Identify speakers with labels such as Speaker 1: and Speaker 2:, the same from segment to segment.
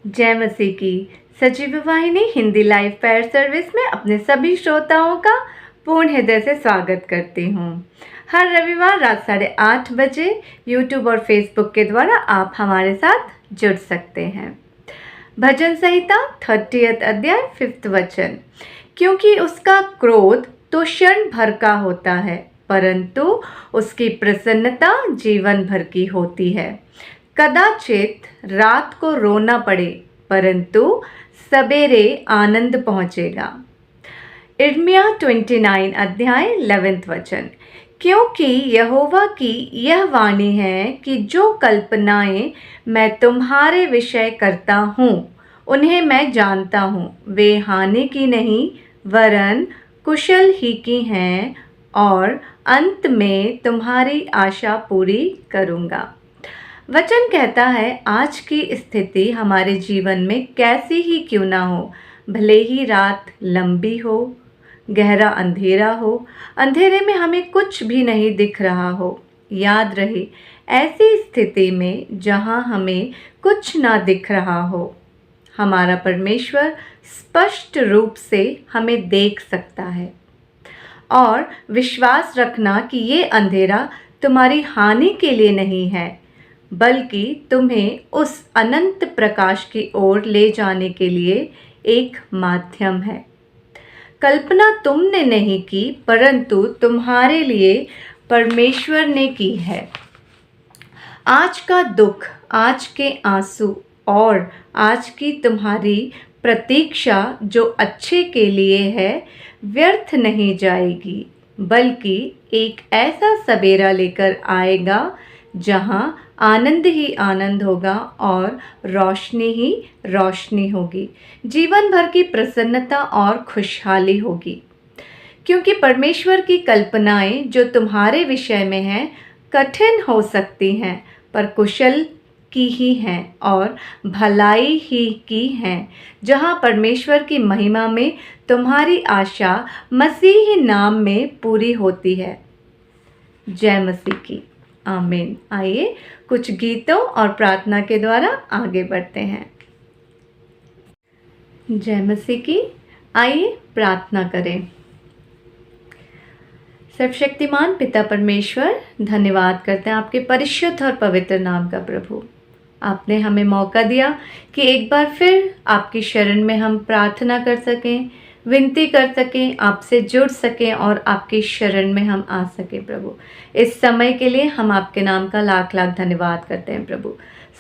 Speaker 1: जय मसीह की। सजीव वाहिनी हिंदी लाइव प्रेयर सर्विस में अपने सभी श्रोताओं का पूर्ण हृदय से स्वागत करती हूँ। हर रविवार रात 8:30 बजे यूट्यूब और फेसबुक के द्वारा आप हमारे साथ जुड़ सकते हैं। भजन संहिता 30 अध्याय 5 वचन। क्योंकि उसका क्रोध तो क्षण भर का होता है, परंतु उसकी प्रसन्नता जीवन भर की होती है। कदाचित रात को रोना पड़े, परंतु सवेरे आनंद पहुंचेगा। इर्मिया 29 अध्याय 11 वचन। क्योंकि यहोवा की यह वाणी है कि जो कल्पनाएं मैं तुम्हारे विषय करता हूँ उन्हें मैं जानता हूँ, वे हानि की नहीं वरन कुशल ही की हैं, और अंत में तुम्हारी आशा पूरी करूँगा। वचन कहता है, आज की स्थिति हमारे जीवन में कैसी ही क्यों ना हो, भले ही रात लंबी हो, गहरा अंधेरा हो, अंधेरे में हमें कुछ भी नहीं दिख रहा हो, याद रहे ऐसी स्थिति में जहां हमें कुछ ना दिख रहा हो, हमारा परमेश्वर स्पष्ट रूप से हमें देख सकता है। और विश्वास रखना कि ये अंधेरा तुम्हारी हानि के लिए नहीं है, बल्कि तुम्हें उस अनंत प्रकाश की ओर ले जाने के लिए एक माध्यम है। कल्पना तुमने नहीं की, परंतु तुम्हारे लिए परमेश्वर ने की है। आज का दुख, आज के आंसू और आज की तुम्हारी प्रतीक्षा जो अच्छे के लिए है, व्यर्थ नहीं जाएगी, बल्कि एक ऐसा सवेरा लेकर आएगा जहां आनंद ही आनंद होगा और रोशनी ही रोशनी होगी। जीवन भर की प्रसन्नता और खुशहाली होगी। क्योंकि परमेश्वर की कल्पनाएं जो तुम्हारे विषय में हैं कठिन हो सकती हैं, पर कुशल की ही हैं और भलाई ही की हैं। जहां परमेश्वर की महिमा में तुम्हारी आशा मसीही नाम में पूरी होती है। जय मसीह की। आमीन। आइए कुछ गीतों और प्रार्थना के द्वारा आगे बढ़ते हैं। जय मसीह की। आइए प्रार्थना करें। सर्वशक्तिमान पिता परमेश्वर, धन्यवाद करते हैं आपके परिशुद्ध और पवित्र नाम का। प्रभु, आपने हमें मौका दिया कि एक बार फिर आपकी शरण में हम प्रार्थना कर सकें, विनती कर सकें, आपसे जुड़ सकें और आपकी शरण में हम आ सकें। प्रभु, इस समय के लिए हम आपके नाम का लाख लाख धन्यवाद करते हैं। प्रभु,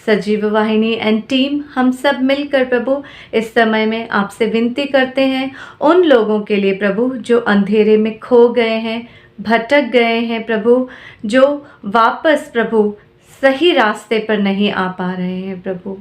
Speaker 1: सजीव वाहिनी एंड टीम हम सब मिलकर प्रभु इस समय में आपसे विनती करते हैं उन लोगों के लिए प्रभु जो अंधेरे में खो गए हैं, भटक गए हैं प्रभु, जो वापस प्रभु सही रास्ते पर नहीं आ पा रहे हैं। प्रभु,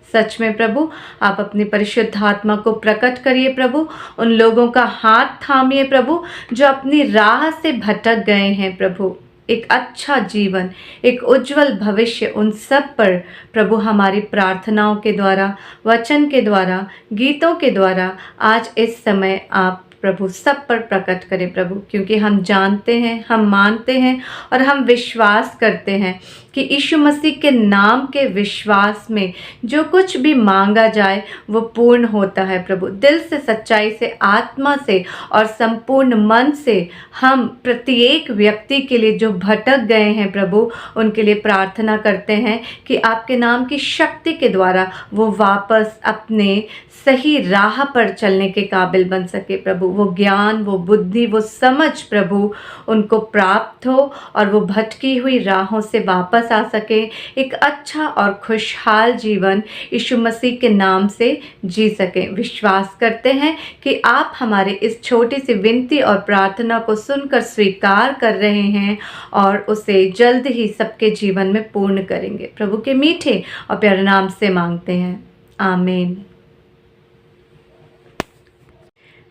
Speaker 1: सच में प्रभु आप अपनी परिशुद्ध आत्मा को प्रकट करिए प्रभु, उन लोगों का हाथ थामिए प्रभु जो अपनी राह से भटक गए हैं। प्रभु, एक अच्छा जीवन, एक उज्जवल भविष्य उन सब पर प्रभु हमारी प्रार्थनाओं के द्वारा, वचन के द्वारा, गीतों के द्वारा आज इस समय आप प्रभु सब पर प्रकट करें प्रभु, क्योंकि हम जानते हैं, हम मानते हैं और हम विश्वास करते हैं कि यीशु मसीह के नाम के विश्वास में जो कुछ भी मांगा जाए वो पूर्ण होता है। प्रभु, दिल से, सच्चाई से, आत्मा से और संपूर्ण मन से हम प्रत्येक व्यक्ति के लिए जो भटक गए हैं प्रभु, उनके लिए प्रार्थना करते हैं कि आपके नाम की शक्ति के द्वारा वो वापस अपने सही राह पर चलने के काबिल बन सके। प्रभु, वो ज्ञान, वो बुद्धि, वो समझ प्रभु उनको प्राप्त हो और वो भटकी हुई राहों से वापस आ सके, एक अच्छा और खुशहाल जीवन यीशु मसीह के नाम से जी सकें। विश्वास करते हैं कि आप हमारे इस छोटी सी विनती और प्रार्थना को सुनकर स्वीकार कर रहे हैं और उसे जल्द ही सबके जीवन में पूर्ण करेंगे। प्रभु के मीठे और प्यारे नाम से मांगते हैं, आमीन।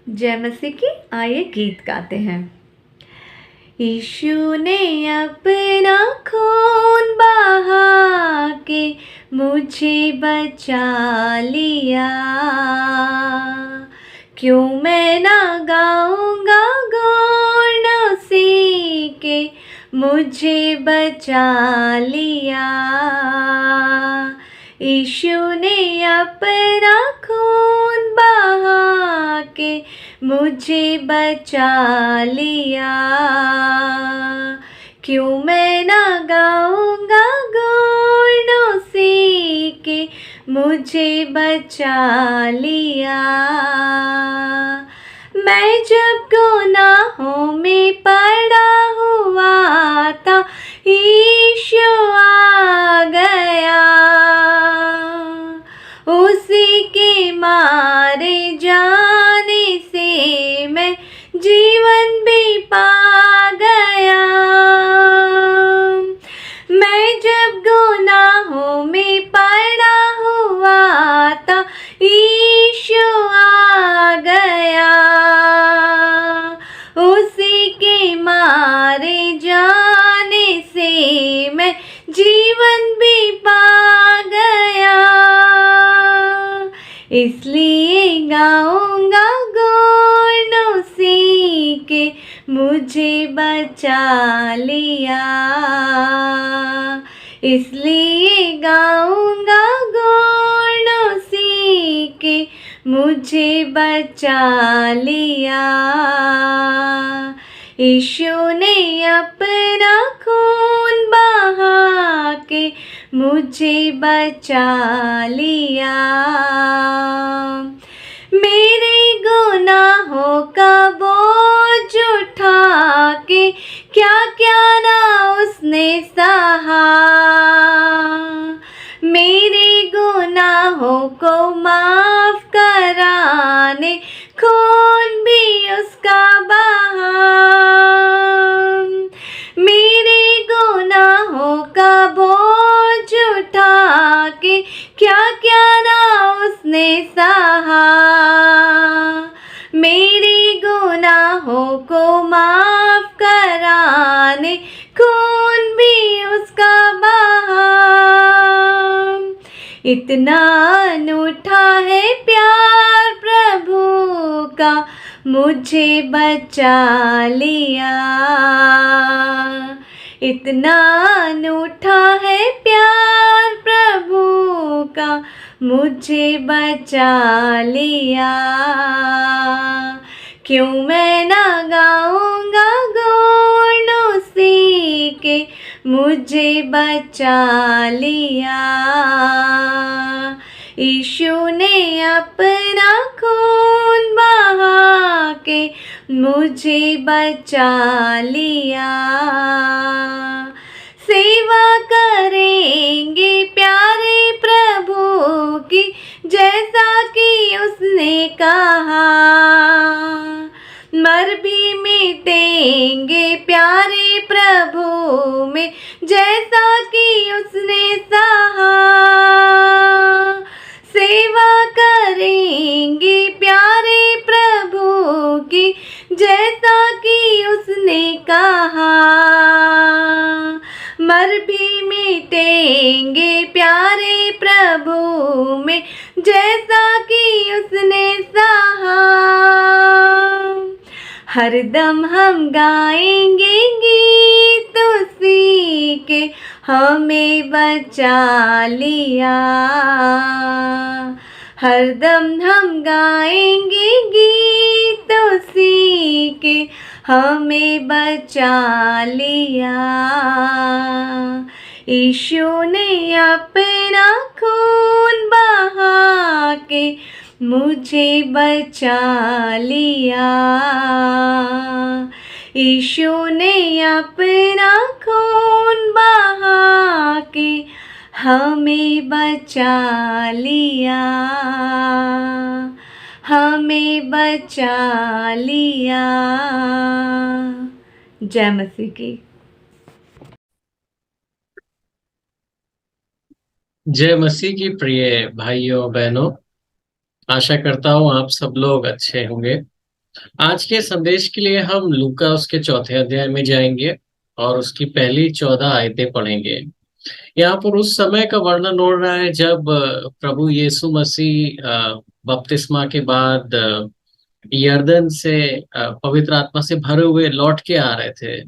Speaker 1: जय मसीह की। आइए गीत गाते हैं। यीशु ने अपना खून बहा के मुझे बचा लिया, क्यों मैं ना गाऊंगा गुण उसी के मुझे बचा लिया। यीशु ने अपना खून बहा के मुझे बचा लिया। क्यों मैं ना गाऊंगा गुण उसी के मुझे बचा लिया। मैं जब गुनाहों में पड़ा हुआ था, यीशु आ गया। उसी के मारे जाने से मैं जीवन भी पा गया। मैं जब गुनाहों में पड़ा हुआ था, यीशु आ गया। उसी के मारे जाने से मैं जीवन भी पा गया। इसलिए गाऊंगा गुण उसी के मुझे बचा लिया। इसलिए गाऊंगा गुण उसी के मुझे बचा लिया। यीशु ने अपना खून बहा के मुझे बचा लिया। मेरे गुनाहों का बोझ उठा के क्या क्या ना उसने सहा। मेरे गुनाहों को माफ कराने खून भी उसका बहा। मेरे गुनाहों का बोझ उठा के क्या क्या ना उसने सहा। मेरे गुनाहों को माफ कराने खून भी उसका बहा। इतना अनूठा है प्यार प्रभु का, मुझे बचा लिया। इतना अनूठा है प्यार प्रभु का, मुझे बचा लिया। क्यों मैं ना गाऊंगा गुण उसी के मुझे बचा लिया। यीशु ने अपना खून बहा के मुझे बचा लिया। सेवा करेंगे प्यारे प्रभु की, जैसा कि उसने कहा। मर भी मिटेंगे प्यारे प्रभु में, जैसा कि उसने सहा। सेवा करेंगे प्यारे प्रभु की, जैसा कि उसने कहा। मर भी मिटेंगे प्यारे प्रभु में, जैसा कि उसने सहा। हरदम हम गाएंगे गीत उसी के, हमें बचा लिया। हरदम हम गाएंगे गीत उसी के, हमें बचा लिया। यीशु ने अपना खून बहा के मुझे बचा लिया। यीशु ने अपना खून बहा के हमें बचा लिया। हमें बचा लिया। जय मसीह की।
Speaker 2: जय मसीह की प्रिय भाइयों बहनों, आशा करता हूँ आप सब लोग अच्छे होंगे। आज के संदेश के लिए हम लूका उसके चौथे अध्याय में जाएंगे और उसकी पहली 14 आयतें पढ़ेंगे। यहाँ पर उस समय का वर्णन हो रहा है जब प्रभु यीशु मसीह बपतिस्मा के बाद यरदन से पवित्र आत्मा से भरे हुए लौट के आ रहे थे।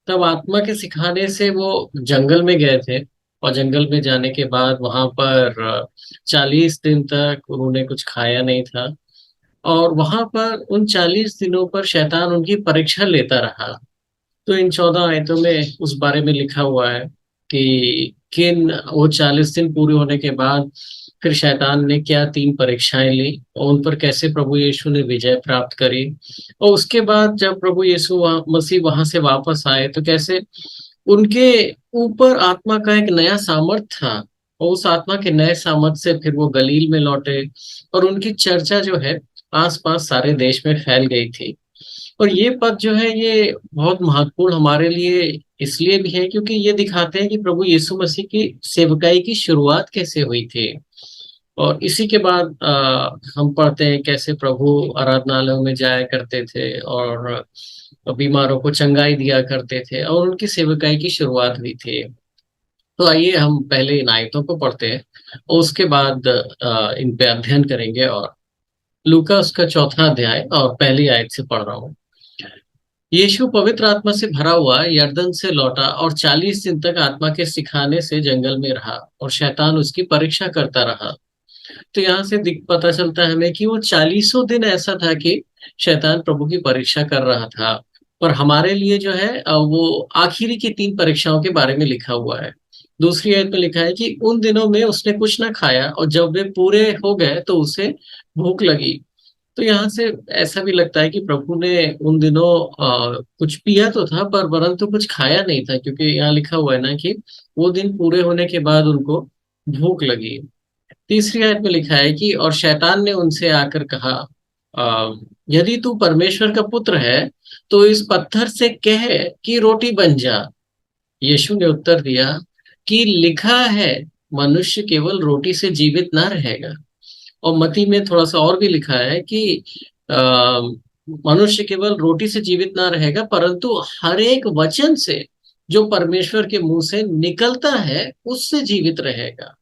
Speaker 2: तब आत्मा के सिखाने से वो जंगल में गए थे और जंगल में जाने के बाद वहां पर 40 दिन तक उन्होंने कुछ खाया नहीं था। और वहां पर उन 40 दिनों पर शैतान उनकी परीक्षा लेता रहा। तो इन 14 आयतों में उस बारे में लिखा हुआ है कि किन वो 40 दिन पूरे होने के बाद फिर शैतान ने क्या 3 परीक्षाएं ली और उन पर कैसे प्रभु यीशु ने विजय प्राप्त करी। और उसके बाद जब प्रभु यीशु मसीह वहां से वापस आए तो कैसे उनके ऊपर आत्मा का एक नया सामर्थ था। और उस आत्मा के नए सामर्थ से फिर वो गलील में लौटे और उनकी चर्चा जो है आसपास सारे देश में फैल गई थी। और ये पद जो है ये बहुत महत्वपूर्ण हमारे लिए इसलिए भी है क्योंकि ये दिखाते हैं कि प्रभु यीशु मसीह की सेवकाई की शुरुआत कैसे हुई थी। और इसी के बाद हम पढ़ते हैं कैसे प्रभु आराधनालयों में जाया करते थे और बीमारों को चंगाई दिया करते थे और उनकी सेवकाई की शुरुआत हुई थी। तो आइए हम पहले इन आयतों को पढ़ते हैं और उसके बाद इन पे अध्ययन करेंगे। और लूका उसका 4 अध्याय और पहली आयत से पढ़ रहा हूँ। यीशु पवित्र आत्मा से भरा हुआ यरदन से लौटा और 40 दिन तक आत्मा के सिखाने से जंगल में रहा और शैतान उसकी परीक्षा करता रहा। तो यहाँ से दिख पता चलता है हमें कि वो 40 दिन ऐसा था कि शैतान प्रभु की परीक्षा कर रहा था। पर हमारे लिए जो है वो आखिरी की 3 परीक्षाओं के बारे में लिखा हुआ है। दूसरी आयत में लिखा है कि उन दिनों में उसने कुछ ना खाया और जब वे पूरे हो गए तो उसे भूख लगी। तो यहाँ से ऐसा भी लगता है कि प्रभु ने उन दिनों कुछ पिया तो था पर परंतु कुछ खाया नहीं था क्योंकि यहाँ लिखा हुआ है ना कि वो दिन पूरे होने के बाद उनको भूख लगी। तीसरी आयत में लिखा है कि और शैतान ने उनसे आकर कहा, यदि तू परमेश्वर का पुत्र है तो इस पत्थर से कह कि रोटी बन जा। यीशु ने उत्तर दिया कि लिखा है, मनुष्य केवल रोटी से जीवित ना रहेगा। और मती में थोड़ा सा और भी लिखा है कि आ, मनुष्य केवल रोटी से जीवित ना रहेगा परंतु हर एक वचन से जो परमेश्वर के मुंह से निकलता है उससे जीवित रहेगा।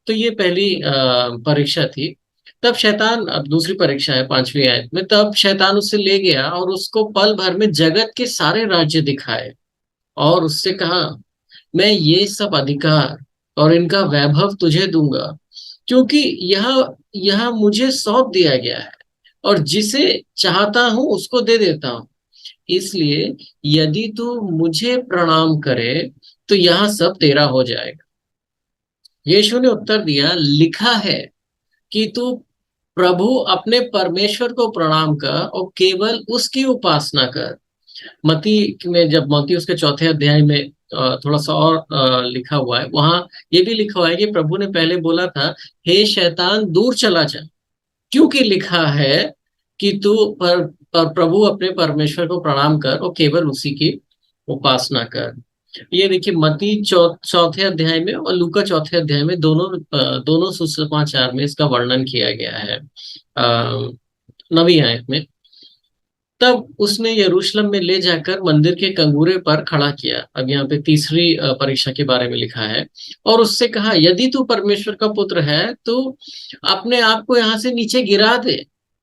Speaker 2: तो ये पहली परीक्षा थी। तब शैतान, अब दूसरी परीक्षा है 5वीं आयत में, तब शैतान उससे ले गया और उसको पल भर में जगत के सारे राज्य दिखाए और उससे कहा, मैं ये सब अधिकार और इनका वैभव तुझे दूंगा क्योंकि यह यह मुझे सौंप दिया गया है और जिसे चाहता हूं उसको दे देता हूं। इसलिए यदि तू मुझे प्रणाम करे तो यह सब तेरा हो जाएगा। यीशु ने उत्तर दिया, लिखा है कि तू प्रभु अपने परमेश्वर को प्रणाम कर और केवल उसकी उपासना कर। मती में जब मती उसके 4 अध्याय में थोड़ा सा और लिखा हुआ है, वहां ये भी लिखा हुआ है कि प्रभु ने पहले बोला था, हे शैतान दूर चला जा, क्योंकि लिखा है कि तू पर प्रभु अपने परमेश्वर को प्रणाम कर और केवल उसी की उपासना कर। ये देखिए मती 4 अध्याय में और लूका 4 अध्याय में दोनों सुसमाचार में इसका वर्णन किया गया है। 9वीं आयत में, तब उसने यरूशलेम में ले जाकर मंदिर के कंगूरे पर खड़ा किया। अब यहाँ पे तीसरी परीक्षा के बारे में लिखा है। और उससे कहा, यदि तू परमेश्वर का पुत्र है तो अपने आप को यहाँ से नीचे गिरा दे,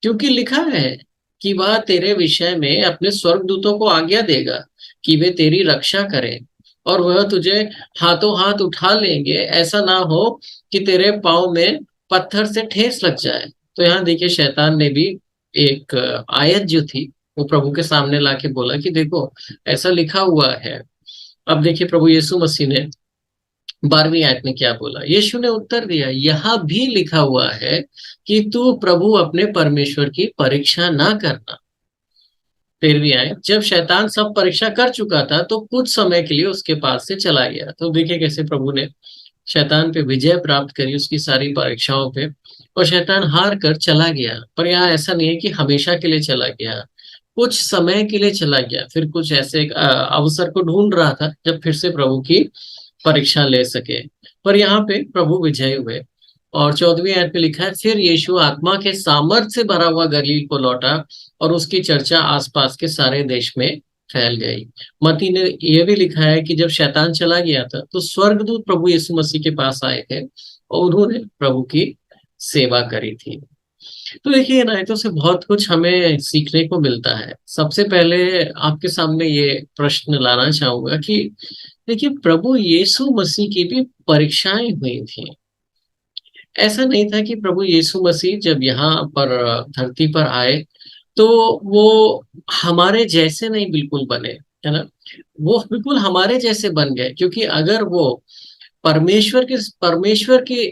Speaker 2: क्योंकि लिखा है कि वह तेरे विषय में अपने स्वर्गदूतों को आज्ञा देगा कि वे तेरी रक्षा करें और वह तुझे हाथों हाथ उठा लेंगे, ऐसा ना हो कि तेरे पाँव में पत्थर से ठेस लग जाए। तो यहाँ देखिए शैतान ने भी एक आयत जो थी वो प्रभु के सामने लाके बोला कि देखो ऐसा लिखा हुआ है। अब देखिए प्रभु यीशु मसीह ने 12वीं आयत में क्या बोला। यीशु ने उत्तर दिया, यह भी लिखा हुआ है कि तू प्रभु अपने परमेश्वर की परीक्षा ना करना। 13वीं आयत, जब शैतान सब परीक्षा कर चुका था तो कुछ समय के लिए उसके पास से चला गया। तो देखिए कैसे प्रभु ने शैतान पे विजय प्राप्त करी उसकी सारी परीक्षाओं पे, और शैतान हार कर चला गया। पर यहाँ ऐसा नहीं है कि हमेशा के लिए चला गया, कुछ समय के लिए चला गया, फिर कुछ ऐसे एक अवसर को ढूंढ रहा था जब फिर से प्रभु की परीक्षा ले सके। पर यहाँ पे प्रभु विजयी हुए। और 14वीं आयत में लिखा है, फिर यीशु आत्मा के सामर्थ से भरा हुआ गलील को लौटा और उसकी चर्चा आसपास के सारे देश में फैल गई। मती ने यह भी लिखा है कि जब शैतान चला गया था तो स्वर्गदूत प्रभु यीशु मसीह के पास आए थे और उन्होंने प्रभु की सेवा करी थी। तो देखिए इन आयतों से बहुत कुछ हमें सीखने को मिलता है। सबसे पहले आपके सामने ये प्रश्न लाना चाहूंगा कि देखिए, प्रभु यीशु मसीह की भी परीक्षाएं हुई थी। ऐसा नहीं था कि प्रभु यीशु मसीह जब यहाँ पर धरती पर आए तो वो हमारे जैसे नहीं बिल्कुल बने, है ना। वो बिल्कुल हमारे जैसे बन गए, क्योंकि अगर वो परमेश्वर के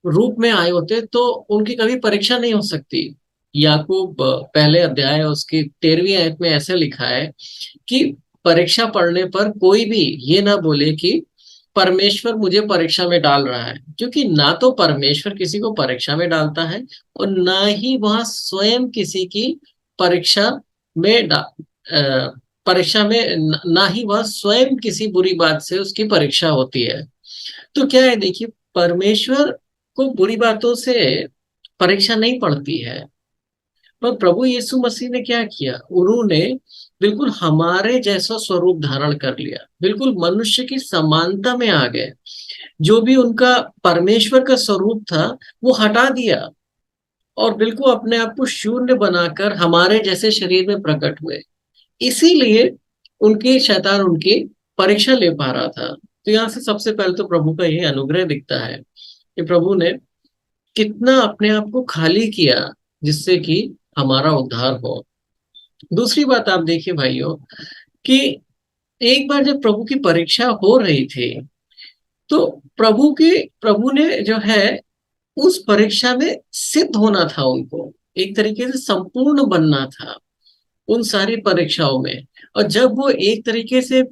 Speaker 2: रूप में आए होते तो उनकी कभी परीक्षा नहीं हो सकती। याकूब पहले अध्याय उसकी 13वीं आयत में ऐसे लिखा है कि परीक्षा पढ़ने पर कोई भी ये ना बोले कि परमेश्वर मुझे परीक्षा में डाल रहा है, क्योंकि ना तो परमेश्वर किसी को परीक्षा में डालता है और ना ही वह स्वयं किसी की परीक्षा में परीक्षा में ना ही वह स्वयं किसी बुरी बात से उसकी परीक्षा होती है। तो क्या है, देखिए, परमेश्वर को बुरी बातों से परीक्षा नहीं पड़ती है। पर प्रभु यीशु मसीह ने क्या किया, उन्होंने बिल्कुल हमारे जैसा स्वरूप धारण कर लिया, बिल्कुल मनुष्य की समानता में आ गए। जो भी उनका परमेश्वर का स्वरूप था वो हटा दिया और बिल्कुल अपने आप को शून्य बनाकर हमारे जैसे शरीर में प्रकट हुए। इसीलिए उनकी शैतान उनकी परीक्षा ले पा रहा था। तो यहाँ से सबसे पहले तो प्रभु का यही अनुग्रह दिखता है कि प्रभु ने कितना अपने आप को खाली किया जिससे कि हमारा उद्धार हो। दूसरी बात आप देखिए भाइयों कि एक बार जब प्रभु की परीक्षा हो रही थी तो प्रभु ने जो है उस परीक्षा में सिद्ध होना था उनको, एक तरीके से संपूर्ण बनना था उन सारी परीक्षाओं में। और जब वो एक तरीके से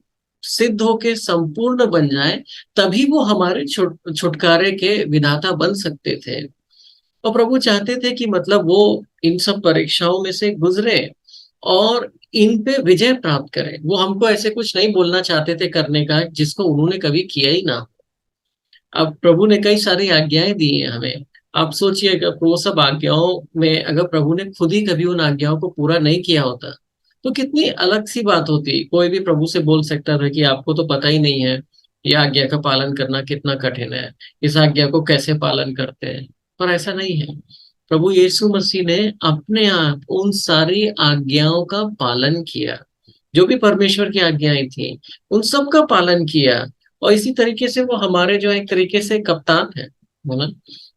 Speaker 2: सिद्ध होके संपूर्ण बन जाए तभी वो हमारे छुटकारे के विधाता बन सकते थे। और प्रभु चाहते थे कि मतलब वो इन सब परीक्षाओं में से गुजरे और इन पे विजय प्राप्त करें। वो हमको ऐसे कुछ नहीं बोलना चाहते थे करने का जिसको उन्होंने कभी किया ही ना। अब प्रभु ने कई सारी आज्ञाएं दी हैं हमें। आप सोचिए अगर वो सब आज्ञाओं में अगर प्रभु ने खुद ही कभी उन आज्ञाओं को पूरा नहीं किया होता तो कितनी अलग सी बात होती। कोई भी प्रभु से बोल सकता था कि आपको तो पता ही नहीं है ये आज्ञा का पालन करना कितना कठिन है, इस आज्ञा को कैसे पालन करते हैं। पर ऐसा नहीं है। प्रभु यीशु मसीह ने अपने आप उन सारी आज्ञाओं का पालन किया, जो भी परमेश्वर की आज्ञाएं थी उन सब का पालन किया। और इसी तरीके से वो हमारे जो एक तरीके से कप्तान है, है ना।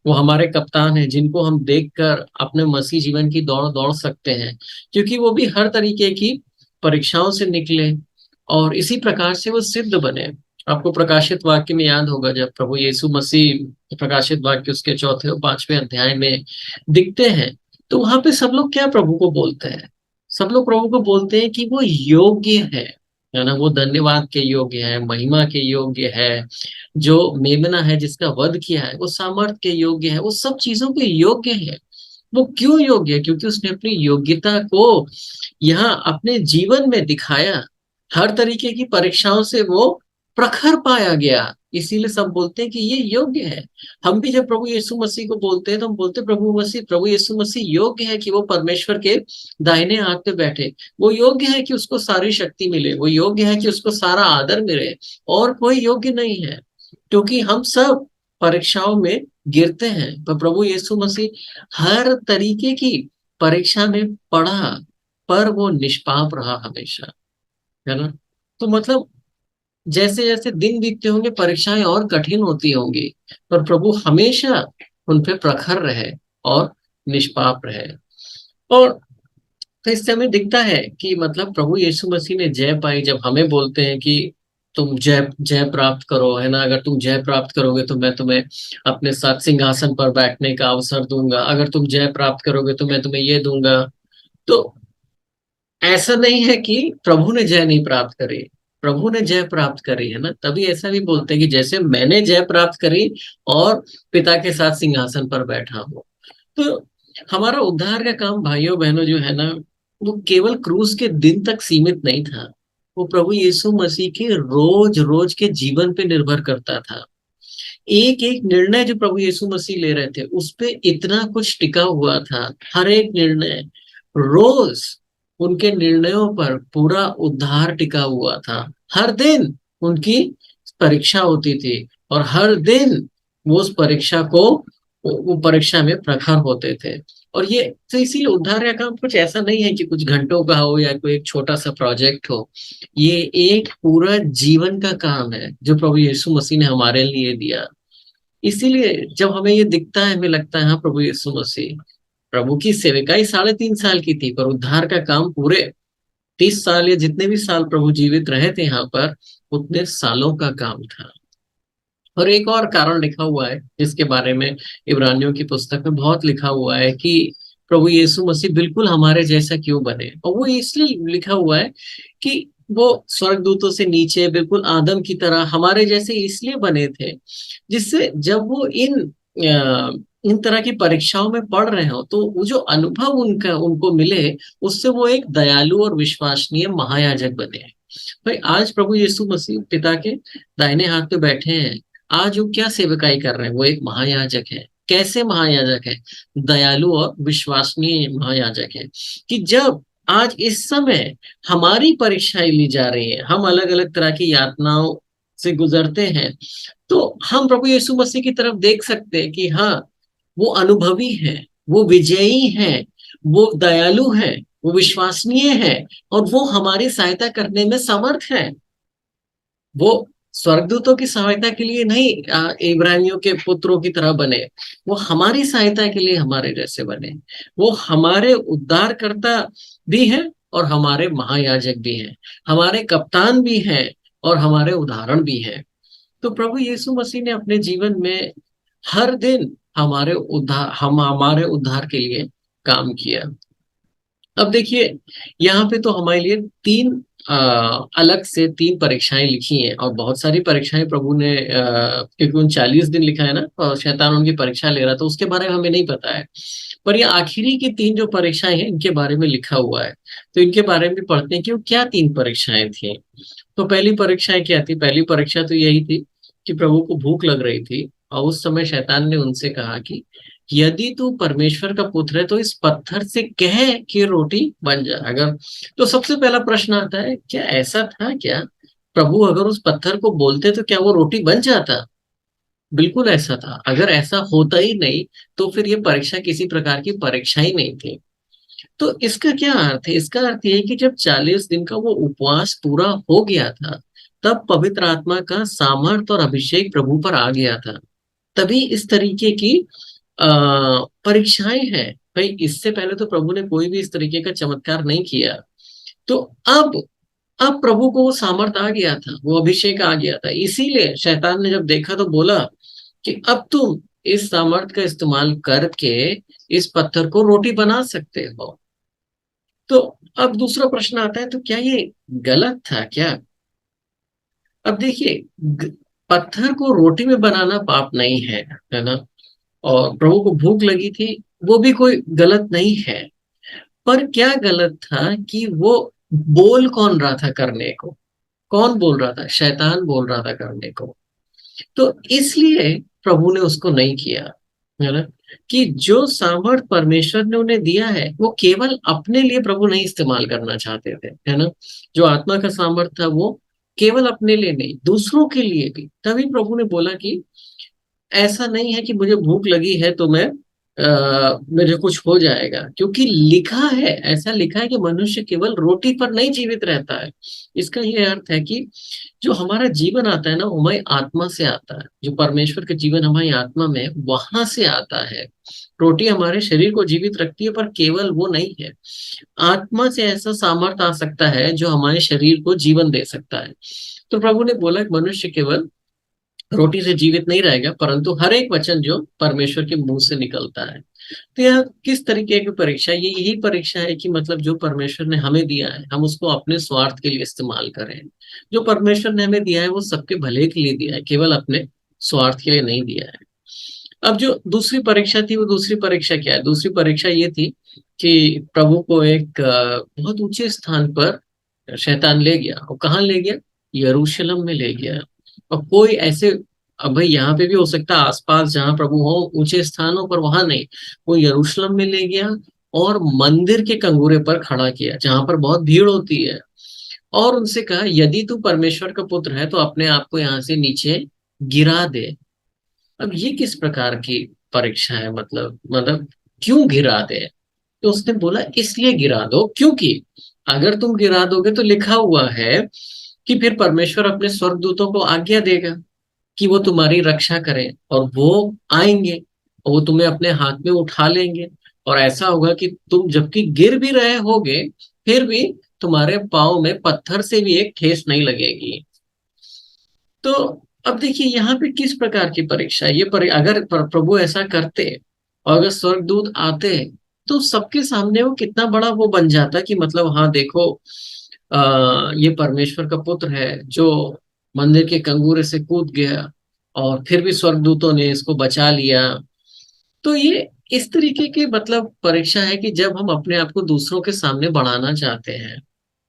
Speaker 2: वो हमारे कप्तान है जिनको हम देखकर अपने मसीह जीवन की दौड़ दौड़ सकते हैं, क्योंकि वो भी हर तरीके की परीक्षाओं से निकले और इसी प्रकार से वो सिद्ध बने। आपको प्रकाशित वाक्य में याद होगा जब प्रभु यीशु मसीह प्रकाशित वाक्य उसके 4 और 5वें अध्याय में दिखते हैं तो वहां पे सब लोग क्या प्रभु को बोलते हैं, सब लोग प्रभु को बोलते हैं कि वो योग्य है ना। वो धन्यवाद के योग्य है, महिमा के योग्य है। जो मेमना है जिसका वध किया है वो सामर्थ के योग्य है, वो सब चीजों के योग्य है। वो क्यों योग्य है, क्योंकि उसने अपनी योग्यता को यहाँ अपने जीवन में दिखाया। हर तरीके की परीक्षाओं से वो प्रखर पाया गया, इसीलिए सब बोलते हैं कि ये योग्य है। हम भी जब प्रभु यीशु मसीह को बोलते हैं तो हम बोलते हैं प्रभु यीशु मसीह योग्य है कि वो परमेश्वर के दाहिने हाथ पे बैठे। वो योग्य है कि उसको सारी शक्ति मिले, वो योग्य है कि उसको सारा आदर मिले। और कोई योग्य नहीं है, क्योंकि हम सब परीक्षाओं में गिरते हैं। पर प्रभु यीशु मसीह हर तरीके की परीक्षा में पढ़ा पर वो निष्पाप रहा हमेशा, है ना। तो मतलब जैसे जैसे दिन बीतते होंगे परीक्षाएं और कठिन होती होंगी, पर प्रभु हमेशा उन पे प्रखर रहे और निष्पाप रहे। और तो इससे हमें दिखता है कि मतलब प्रभु यीशु मसीह ने जय पाई। जब हमें बोलते हैं कि तुम जय जय प्राप्त करो, है ना, अगर तुम जय प्राप्त करोगे तो मैं तुम्हें अपने साथ सिंहासन पर बैठने का अवसर दूंगा, अगर तुम जय प्राप्त करोगे तो मैं तुम्हें ये दूंगा। तो ऐसा नहीं है कि प्रभु ने जय नहीं प्राप्त करी, प्रभु ने जय प्राप्त करी, है ना। तभी ऐसा भी बोलते हैं कि जैसे मैंने जय प्राप्त करी और पिता के साथ सिंहासन पर बैठा हूं। तो हमारा उद्धार का काम भाइयों बहनों जो है ना, वो केवल क्रूस के दिन तक सीमित नहीं था। वो प्रभु यीशु मसीह के रोज रोज के जीवन पे निर्भर करता था। एक एक निर्णय जो प्रभु यीशु मसीह ले रहे थे उस पे इतना कुछ टिका हुआ था। हर एक निर्णय, रोज उनके निर्णयों पर पूरा उद्धार टिका हुआ था। हर दिन उनकी परीक्षा होती थी और हर दिन वो उस परीक्षा को वो परीक्षा में प्रखर होते थे। और ये तो इसीलिए उद्धार का काम कुछ ऐसा नहीं है कि कुछ घंटों का हो या कोई एक छोटा सा प्रोजेक्ट हो। ये एक पूरा जीवन का काम है जो प्रभु यीशु मसीह ने हमारे लिए दिया। इसीलिए जब हमें ये दिखता है, हमें लगता है हाँ, प्रभु यीशु मसीह, प्रभु की सेविकाई 3.5 साल की थी, पर उद्धार का काम पूरे 30 साल या जितने भी साल प्रभु जीवित रहे थे यहाँ पर, उतने सालों का काम था। और एक और कारण लिखा हुआ है जिसके बारे में इब्रानियों की पुस्तक में बहुत लिखा हुआ है कि प्रभु यीशु मसीह बिल्कुल हमारे जैसा क्यों बने। और वो इसलिए लिखा हुआ है कि वो स्वर्गदूतों से नीचे बिल्कुल आदम की तरह हमारे जैसे इसलिए बने थे, जिससे जब वो इन तरह की परीक्षाओं में पढ़ रहे हो तो वो जो अनुभव उनका उनको मिले, उससे वो एक दयालु और विश्वसनीय महायाजक बने। भाई आज प्रभु यीशु मसीह पिता के दाहिने हाथ पे बैठे हैं। आज वो क्या सेवकाई कर रहे हैं? वो एक महायाजक है। कैसे महायाजक है? दयालु और विश्वसनीय महायाजक है। कि जब आज इस समय हमारी परीक्षाएं ली जा रही है, हम अलग अलग तरह की यातनाओं से गुजरते हैं, तो हम प्रभु यीशु मसीह की तरफ देख सकते हैं कि हाँ, वो अनुभवी है, वो विजयी है, वो दयालु है, वो विश्वसनीय है, और वो हमारी सहायता करने में समर्थ है। वो स्वर्गदूतों की सहायता के लिए नहीं इब्रानियों के पुत्रों की तरह बने, वो हमारी सहायता के लिए हमारे जैसे बने। वो हमारे उद्धारकर्ता भी हैं और हमारे महायाजक भी हैं, हमारे कप्तान भी हैं और हमारे उदाहरण भी हैं। तो प्रभु यीशु मसीह ने अपने जीवन में हर दिन हमारे उद्धार के लिए काम किया। अब देखिए, यहाँ पे तो हमारे लिए तीन अलग से तीन परीक्षाएं लिखी हैं, और बहुत सारी परीक्षाएं प्रभु ने क्योंकि उन 40 दिन लिखा है ना, और शैतान उनकी परीक्षा ले रहा, तो उसके बारे में हमें नहीं पता है। पर ये आखिरी की तीन जो परीक्षाएं हैं, इनके बारे में लिखा हुआ है। तो इनके बारे में भी पढ़ते हैं कि वो क्या तीन परीक्षाएं थी। तो पहली परीक्षाएं क्या थी? पहली परीक्षा तो यही थी कि प्रभु को भूख लग रही थी, और उस समय शैतान ने उनसे कहा कि यदि तू परमेश्वर का पुत्र है तो इस पत्थर से कह कि रोटी बन जाए। अगर तो सबसे पहला प्रश्न आता है, क्या ऐसा था क्या? प्रभु अगर उस पत्थर को बोलते तो क्या वो रोटी बन जाता? बिल्कुल ऐसा था। अगर ऐसा होता ही नहीं तो फिर ये परीक्षा किसी प्रकार की परीक्षा ही नहीं थी। तो इसका क्या अर्थ है? इसका अर्थ ये है कि जब 40 दिन का वो उपवास पूरा हो गया था, तब पवित्र आत्मा का सामर्थ और अभिषेक प्रभु पर आ गया था। तभी इस तरीके की परीक्षाएं हैं। भाई इससे पहले तो प्रभु ने कोई भी इस तरीके का चमत्कार नहीं किया। तो अब प्रभु को वो सामर्थ आ गया था, वो अभिषेक आ गया था। इसीलिए शैतान ने जब देखा तो बोला कि अब तुम इस सामर्थ का इस्तेमाल करके इस पत्थर को रोटी बना सकते हो। तो अब दूसरा प्रश्न आता है, तो क्या ये गलत था क्या? अब देखिए, पत्थर को रोटी में बनाना पाप नहीं है ना? और प्रभु को भूख लगी थी, वो भी कोई गलत नहीं है। पर क्या गलत था कि वो बोल कौन रहा था करने को? कौन बोल रहा था? शैतान बोल रहा था करने को। तो इसलिए प्रभु ने उसको नहीं किया, है ना? कि जो सामर्थ परमेश्वर ने उन्हें दिया है, वो केवल अपने लिए प्रभु नहीं इस्तेमाल करना चाहते थे, है ना? जो आत्मा का सामर्थ था वो केवल अपने लिए नहीं, दूसरों के लिए भी। तभी प्रभु ने बोला कि ऐसा नहीं है कि मुझे भूख लगी है तो मुझे कुछ हो जाएगा, क्योंकि लिखा है, ऐसा लिखा है कि मनुष्य केवल रोटी पर नहीं जीवित रहता है। इसका ये अर्थ है कि जो हमारा जीवन आता है ना, वो हमारी आत्मा से आता है। जो परमेश्वर का जीवन हमारी आत्मा में वहां से आता है। रोटी हमारे शरीर को जीवित रखती है, पर केवल वो नहीं है। आत्मा से ऐसा सामर्थ्य आ सकता है जो हमारे शरीर को जीवन दे सकता है। तो प्रभु ने बोला कि मनुष्य केवल रोटी से जीवित नहीं रहेगा, परंतु हर एक वचन जो परमेश्वर के मुंह से निकलता है। तो यह किस तरीके की परीक्षा? ये यही परीक्षा है कि मतलब जो परमेश्वर ने हमें दिया है, हम उसको अपने स्वार्थ के लिए इस्तेमाल करें। जो परमेश्वर ने हमें दिया है वो सबके भले के लिए दिया है, केवल अपने स्वार्थ के लिए नहीं दिया है। अब जो दूसरी परीक्षा थी, वो दूसरी परीक्षा क्या है? दूसरी परीक्षा ये थी कि प्रभु को एक बहुत ऊंचे स्थान पर शैतान ले गया। और कहाँ ले गया? यरूशलेम में ले गया। और कोई ऐसे, अब भाई यहाँ पे भी हो सकता है आसपास जहाँ प्रभु हो ऊंचे स्थानों पर, वहां नहीं, वो यरूशलेम में ले गया और मंदिर के कंगूरे पर खड़ा किया जहां पर बहुत भीड़ होती है, और उनसे कहा यदि तू परमेश्वर का पुत्र है तो अपने आप को यहाँ से नीचे गिरा दे। अब ये किस प्रकार की परीक्षा है? मतलब क्यों गिरा दे? तो उसने बोला इसलिए गिरा दो क्योंकि अगर तुम गिरा दोगे तो लिखा हुआ है कि फिर परमेश्वर अपने स्वर्गदूतों को आज्ञा देगा कि वो तुम्हारी रक्षा करें, और वो आएंगे और वो तुम्हें अपने हाथ में उठा लेंगे। और ऐसा होगा कि तुम जबकि गिर भी रहे होगे, फिर भी तुम्हारे पाँव में पत्थर से भी एक ठेस नहीं लगेगी। तो अब देखिए यहाँ पे किस प्रकार की परीक्षा है ये अगर प्रभु ऐसा करते और अगर स्वर्गदूत आते, तो सबके सामने वो कितना बड़ा वो बन जाता कि मतलब हाँ देखो, ये परमेश्वर का पुत्र है जो मंदिर के कंगूरे से कूद गया और फिर भी स्वर्गदूतों ने इसको बचा लिया। तो ये इस तरीके की मतलब परीक्षा है कि जब हम अपने आप को दूसरों के सामने बढ़ाना चाहते हैं,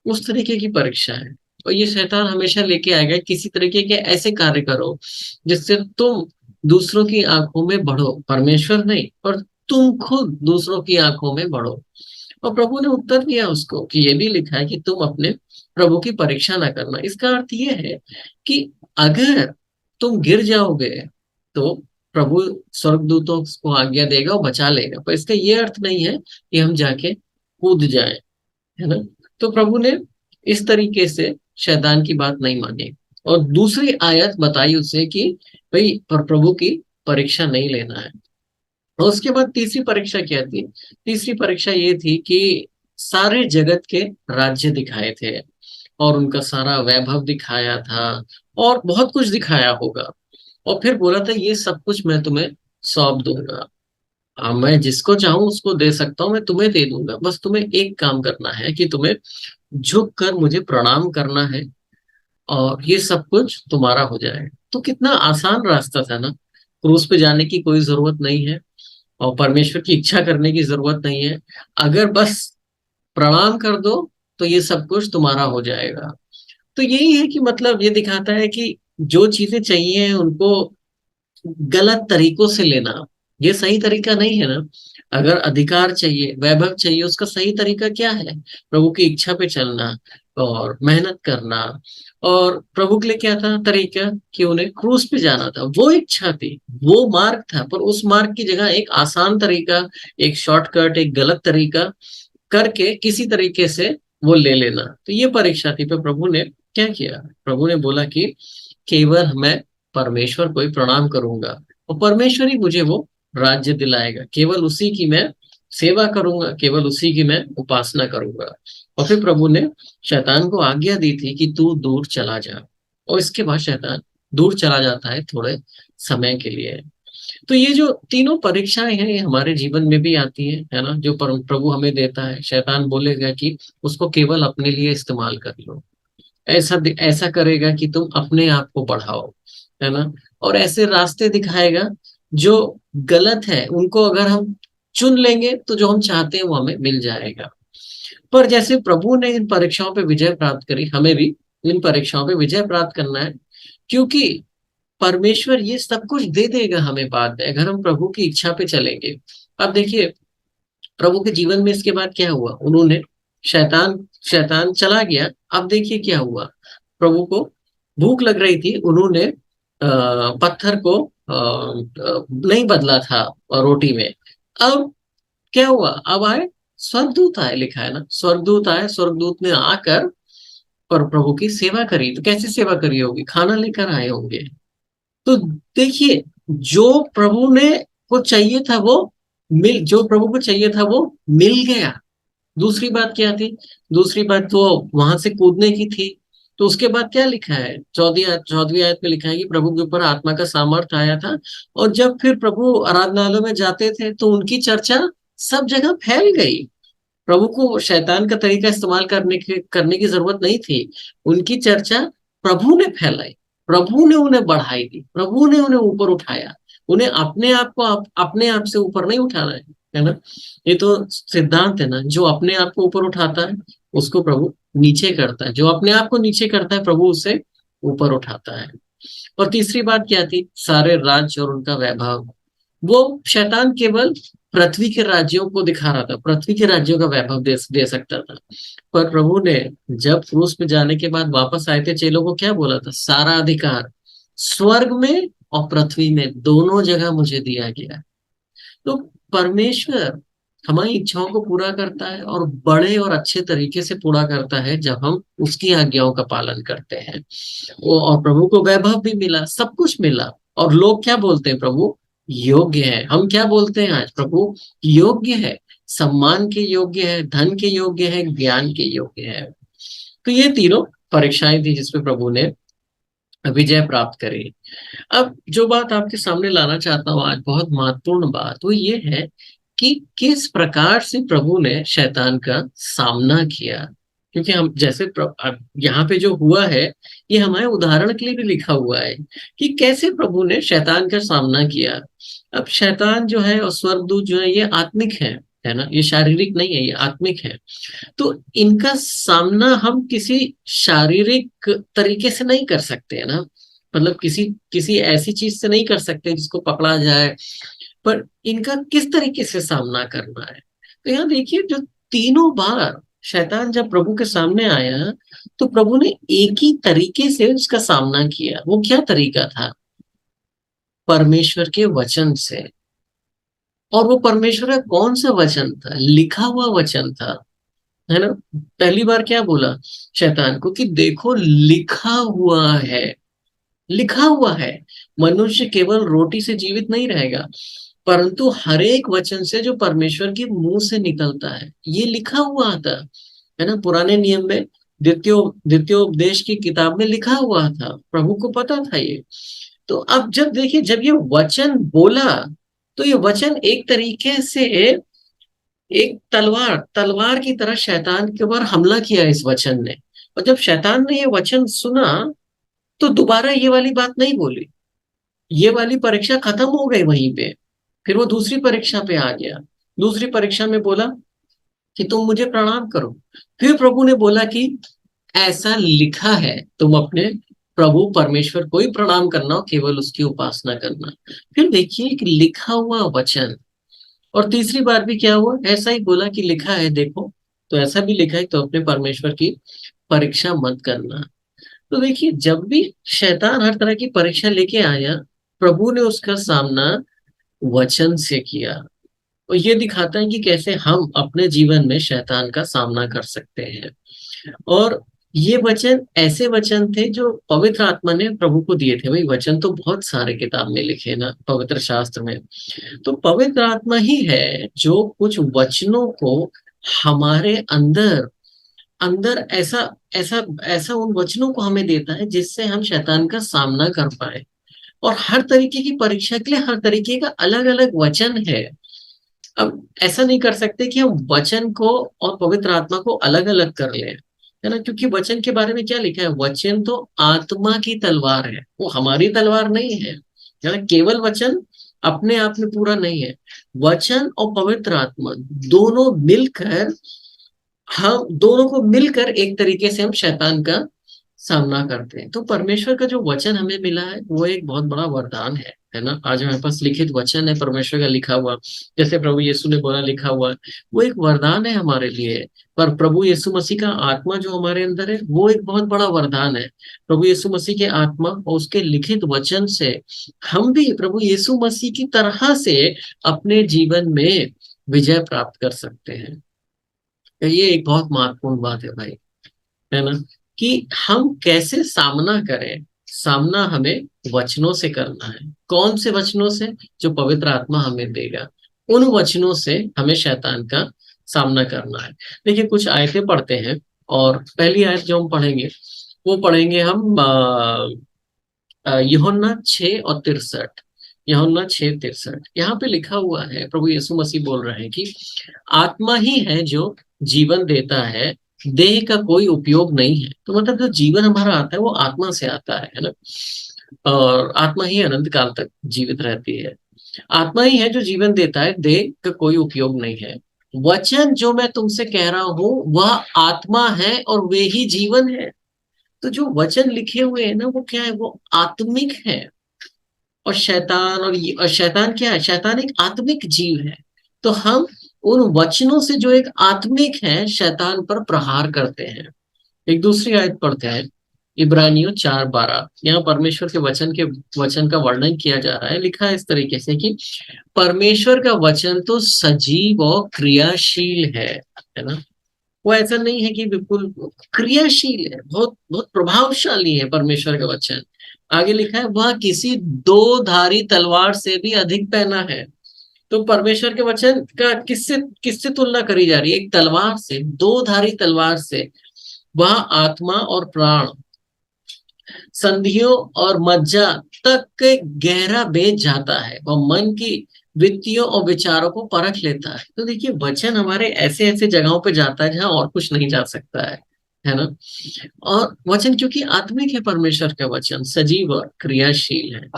Speaker 2: उस तरीके की परीक्षा है। और ये शैतान हमेशा लेके आएगा किसी तरीके के ऐसे कार्य करो जिससे तुम दूसरों की आंखों में बढ़ो, परमेश्वर नहीं पर तुम खुद दूसरों की आंखों में बढ़ो। और प्रभु ने उत्तर दिया उसको कि ये भी लिखा है कि तुम अपने प्रभु की परीक्षा ना करना। इसका अर्थ ये है कि अगर तुम गिर जाओगे तो प्रभु स्वर्गदूतों को आज्ञा देगा और बचा लेगा, पर इसका ये अर्थ नहीं है कि हम जाके कूद जाएं, है ना। तो प्रभु ने इस तरीके से शैतान की बात नहीं मानी और दूसरी आयत बताई उसे कि भाई पर प्रभु की परीक्षा नहीं लेना है। और उसके बाद तीसरी परीक्षा क्या थी? तीसरी परीक्षा ये थी कि सारे जगत के राज्य दिखाए थे और उनका सारा वैभव दिखाया था और बहुत कुछ दिखाया होगा। और फिर बोला था ये सब कुछ मैं तुम्हें सौंप दूंगा। मैं जिसको चाहूं उसको दे सकता हूँ, मैं तुम्हें दे दूंगा, बस तुम्हें एक काम करना है कि तुम्हें झुक कर मुझे प्रणाम करना है और ये सब कुछ तुम्हारा हो जाएगा। तो कितना आसान रास्ता था ना, क्रूस पे जाने की कोई जरूरत नहीं है और परमेश्वर की इच्छा करने की जरूरत नहीं है। अगर बस प्रणाम कर दो तो ये सब कुछ तुम्हारा हो जाएगा। तो यही है कि मतलब ये दिखाता है कि जो चीजें चाहिए उनको गलत तरीकों से लेना ये सही तरीका नहीं है ना। अगर अधिकार चाहिए, वैभव चाहिए, उसका सही तरीका क्या है? प्रभु की इच्छा पे चलना और मेहनत करना। और प्रभु के लिए क्या था तरीका? कि उन्हें क्रूस पे जाना था, वो इच्छा थी, वो मार्ग था, पर उस मार्ग की जगह एक आसान तरीका, एक शॉर्टकट, एक गलत तरीका करके किसी तरीके से वो ले लेना। तो ये परीक्षा थी। पर प्रभु ने क्या किया? प्रभु ने बोला कि केवल मैं परमेश्वर को ही प्रणाम करूंगा और परमेश्वर ही मुझे वो राज्य दिलाएगा, केवल उसी की मैं सेवा करूंगा, केवल उसी की मैं उपासना करूंगा। और फिर प्रभु ने शैतान को आज्ञा दी थी कि तू दूर चला जा, और इसके बाद शैतान दूर चला जाता है थोड़े समय के लिए। तो ये जो तीनों परीक्षाएं हैं ये हमारे जीवन में भी आती है ना, जो प्रभु हमें देता है। शैतान बोलेगा कि उसको केवल अपने लिए इस्तेमाल कर लो, ऐसा ऐसा करेगा कि तुम अपने आप को बढ़ाओ, है ना। और ऐसे रास्ते दिखाएगा जो गलत है, उनको अगर हम चुन लेंगे तो जो हम चाहते हैं वो हमें मिल जाएगा। पर जैसे प्रभु ने इन परीक्षाओं पे विजय प्राप्त करी, हमें भी इन परीक्षाओं पे विजय प्राप्त करना है, क्योंकि परमेश्वर ये सब कुछ दे देगा हमें बाद में अगर हम प्रभु की इच्छा पे चलेंगे। अब देखिए प्रभु के जीवन में इसके बाद क्या हुआ, उन्होंने शैतान शैतान चला गया। अब देखिए क्या हुआ, प्रभु को भूख लग रही थी, उन्होंने पत्थर को नहीं बदला था रोटी में। अब क्या हुआ, अब आए स्वर्गदूत आए, लिखा है ना स्वर्गदूत आए, स्वर्गदूत ने आकर पर प्रभु की सेवा करी। तो कैसे सेवा करी होगी? खाना लेकर आए होंगे। तो देखिए जो प्रभु ने को चाहिए था वो जो प्रभु को चाहिए था वो मिल गया। दूसरी बात क्या थी? दूसरी बात तो वहां से कूदने की थी। तो उसके बाद क्या लिखा है? 14वीं आयत में लिखा है कि प्रभु के ऊपर आत्मा का सामर्थ आया था, और जब फिर प्रभु आराधनालय में जाते थे तो उनकी चर्चा सब जगह फैल गई। प्रभु को शैतान का तरीका इस्तेमाल करने की जरूरत नहीं थी। उनकी चर्चा प्रभु ने फैलाई, प्रभु ने उन्हें बढ़ाई दी, प्रभु ने उन्हें ऊपर उठाया। उन्हें अपने आप को अपने आप से ऊपर नहीं उठाना है ना। ये तो सिद्धांत है ना, जो अपने आप को ऊपर उठाता है उसको प्रभु नीचे करता है, जो अपने आप को नीचे करता है प्रभु उसे ऊपर उठाता है। और तीसरी बात क्या थी? सारे राज्य और उनका वैभव। वो शैतान केवल पृथ्वी के राज्यों को दिखा रहा था, पृथ्वी के राज्यों का वैभव दे सकता था। पर प्रभु ने जब क्रूस पे जाने के बाद वापस आए थे, चेलों को क्या बोला था? सारा अधिकार स्वर्ग में और पृथ्वी में दोनों जगह मुझे दिया गया है। तो परमेश्वर हमारी इच्छाओं को पूरा करता है, और बड़े और अच्छे तरीके से पूरा करता है जब हम उसकी आज्ञाओं का पालन करते हैं। वो, और प्रभु को वैभव भी मिला, सब कुछ मिला। और लोग क्या बोलते हैं? प्रभु योग्य है। हम क्या बोलते हैं आज? प्रभु योग्य है, सम्मान के योग्य है, धन के योग्य है, ज्ञान के योग्य है। तो ये तीनों परीक्षाएं थी जिसमें प्रभु ने विजय प्राप्त करी। अब जो बात आपके सामने लाना चाहता हूँ आज, बहुत महत्वपूर्ण बात, वो ये है कि किस प्रकार से प्रभु ने शैतान का सामना किया। क्योंकि हम जैसे अब यहाँ पे जो हुआ है, ये हमारे उदाहरण के लिए भी लिखा हुआ है कि कैसे प्रभु ने शैतान का सामना किया। अब शैतान जो है और स्वर्गदूत जो है, ये आत्मिक है ना, ये शारीरिक नहीं है, ये आत्मिक है। तो इनका सामना हम किसी शारीरिक तरीके से नहीं कर सकते, है ना। मतलब किसी किसी ऐसी चीज से नहीं कर सकते जिसको पकड़ा जाए, पर इनका किस तरीके से सामना करना है। तो यहाँ देखिए, जो तीनों बार शैतान जब प्रभु के सामने आया, तो प्रभु ने एक ही तरीके से उसका सामना किया। वो क्या तरीका था? परमेश्वर के वचन से। और वो परमेश्वर का कौन सा वचन था? लिखा हुआ वचन था, है ना। पहली बार क्या बोला शैतान को? कि देखो लिखा हुआ है, लिखा हुआ है। मनुष्य केवल रोटी से जीवित नहीं रहेगा, परंतु हर एक वचन से जो परमेश्वर के मुंह से निकलता है, ये लिखा हुआ था, है ना। पुराने नियम में द्वितीय द्वितीय उपदेश की किताब में लिखा हुआ था, प्रभु को पता था ये। तो अब जब देखिए, जब ये वचन बोला, तो ये वचन एक तरीके से एक तलवार तलवार की तरह शैतान के ऊपर हमला किया इस वचन ने। और जब शैतान ने ये वचन सुना, तो दोबारा ये वाली बात नहीं बोली। ये वाली परीक्षा खत्म हो गई वहीं पे। फिर वो दूसरी परीक्षा पे आ गया। दूसरी परीक्षा में बोला कि तुम मुझे प्रणाम करो। फिर प्रभु ने बोला कि ऐसा लिखा है, तुम अपने प्रभु परमेश्वर को ही प्रणाम करना, और केवल उसकी उपासना करना। फिर देखिए कि लिखा हुआ वचन। और तीसरी बार भी क्या हुआ? ऐसा ही बोला कि लिखा है, देखो तो ऐसा भी लिखा है, तो अपने परमेश्वर की परीक्षा मत करना। तो देखिए, जब भी शैतान हर तरह की परीक्षा लेके आया, प्रभु ने उसका सामना वचन से किया। और ये दिखाता है कि कैसे हम अपने जीवन में शैतान का सामना कर सकते हैं। और ये वचन ऐसे वचन थे जो पवित्र आत्मा ने प्रभु को दिए थे। भाई वचन तो बहुत सारे किताब में लिखे ना, पवित्र शास्त्र में। तो पवित्र आत्मा ही है जो कुछ वचनों को हमारे अंदर अंदर ऐसा ऐसा ऐसा उन वचनों को हमें देता है जिससे हम शैतान का सामना कर पाए। और हर तरीके की परीक्षा के लिए हर तरीके का अलग अलग वचन है। अब ऐसा नहीं कर सकते कि हम वचन को और पवित्र आत्मा को अलग अलग कर लें, है ना। क्योंकि वचन के बारे में क्या लिखा है? वचन तो आत्मा की तलवार है, वो हमारी तलवार नहीं है ना। केवल वचन अपने आप में पूरा नहीं है। वचन और पवित्र आत्मा दोनों मिलकर, हम दोनों को मिलकर एक तरीके से हम शैतान का सामना करते हैं। तो परमेश्वर का जो वचन हमें मिला है, वो एक बहुत बड़ा वरदान है ना। आज हमारे पास लिखित वचन है परमेश्वर का लिखा हुआ। जैसे प्रभु यीशु ने बोला लिखा हुआ है, वो एक वरदान है हमारे लिए। पर प्रभु यीशु मसीह का आत्मा जो हमारे अंदर है, वो एक बहुत बड़ा वरदान है। प्रभु यीशु मसीह के आत्मा और उसके लिखित वचन से हम भी प्रभु यीशु मसीह की तरह से अपने जीवन में विजय प्राप्त कर सकते हैं। तो ये एक बहुत महत्वपूर्ण बात है भाई, है ना। कि हम कैसे सामना करें। सामना हमें वचनों से करना है। कौन से वचनों से? जो पवित्र आत्मा हमें देगा, उन वचनों से हमें शैतान का सामना करना है। देखिए, कुछ आयतें पढ़ते हैं। और पहली आयत जो हम पढ़ेंगे, वो पढ़ेंगे हम यूहन्ना 6:63। यूहन्ना 6:63, यहाँ पे लिखा हुआ है, प्रभु यीशु मसीह बोल रहे हैं कि आत्मा ही है जो जीवन देता है, देह का कोई उपयोग नहीं है। तो मतलब जो जीवन हमारा आता है वो आत्मा से आता है ना। और आत्मा ही अनंत काल तक जीवित रहती है। आत्मा ही है जो जीवन देता है, देह का कोई उपयोग नहीं है। वचन जो मैं तुमसे कह रहा हूं वह आत्मा है और वे ही जीवन है। तो जो वचन लिखे हुए हैं ना, वो क्या है? वो आत्मिक है। और शैतान और शैतान क्या है? शैतान एक आत्मिक जीव है। तो हम उन वचनों से जो एक आत्मिक है, शैतान पर प्रहार करते हैं। एक दूसरी आयत पढ़ते हैं, इब्रानियों 4:12, यहाँ परमेश्वर के वचन का वर्णन किया जा रहा है। लिखा है इस तरीके से कि परमेश्वर का वचन तो सजीव और क्रियाशील है ना। वो ऐसा नहीं है कि बिल्कुल, क्रियाशील है, बहुत बहुत प्रभावशाली है परमेश्वर का वचन। आगे लिखा है वह किसी दो धारी तलवार से भी अधिक पैना है। तो परमेश्वर के वचन का किससे किससे तुलना करी जा रही है? एक तलवार से, दो धारी तलवार से। वह आत्मा और प्राण, संधियों और मज्जा तक के गहरा भेद जाता है। वह मन की वृत्तियों और विचारों को परख लेता है। तो देखिए, वचन हमारे ऐसे ऐसे जगहों पे जाता है जहां और कुछ नहीं जा सकता है ना। और वचन क्योंकि आत्मिक है, परमेश्वर का वचन सजीव और क्रियाशील है,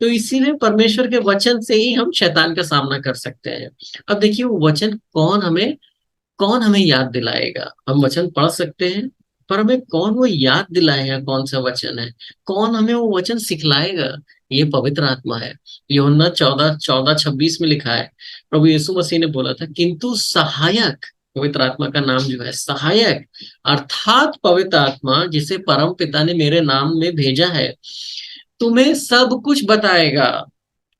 Speaker 2: तो इसीलिए परमेश्वर के वचन से ही हम शैतान का सामना कर सकते हैं। अब देखिए, वो वचन कौन हमें याद दिलाएगा? हम वचन पढ़ सकते हैं, पर हमें कौन वो याद दिलाएगा कौन सा वचन है? कौन हमें वो वचन सिखलाएगा? ये पवित्र आत्मा है। यूहन्ना 14:14-26 में लिखा है, प्रभु यीशु मसीह ने बोला था, किंतु सहायक, पवित्र आत्मा का नाम जो है सहायक, अर्थात पवित्र आत्मा जिसे परम पिता ने मेरे नाम में भेजा है, तुम्हें सब कुछ बताएगा।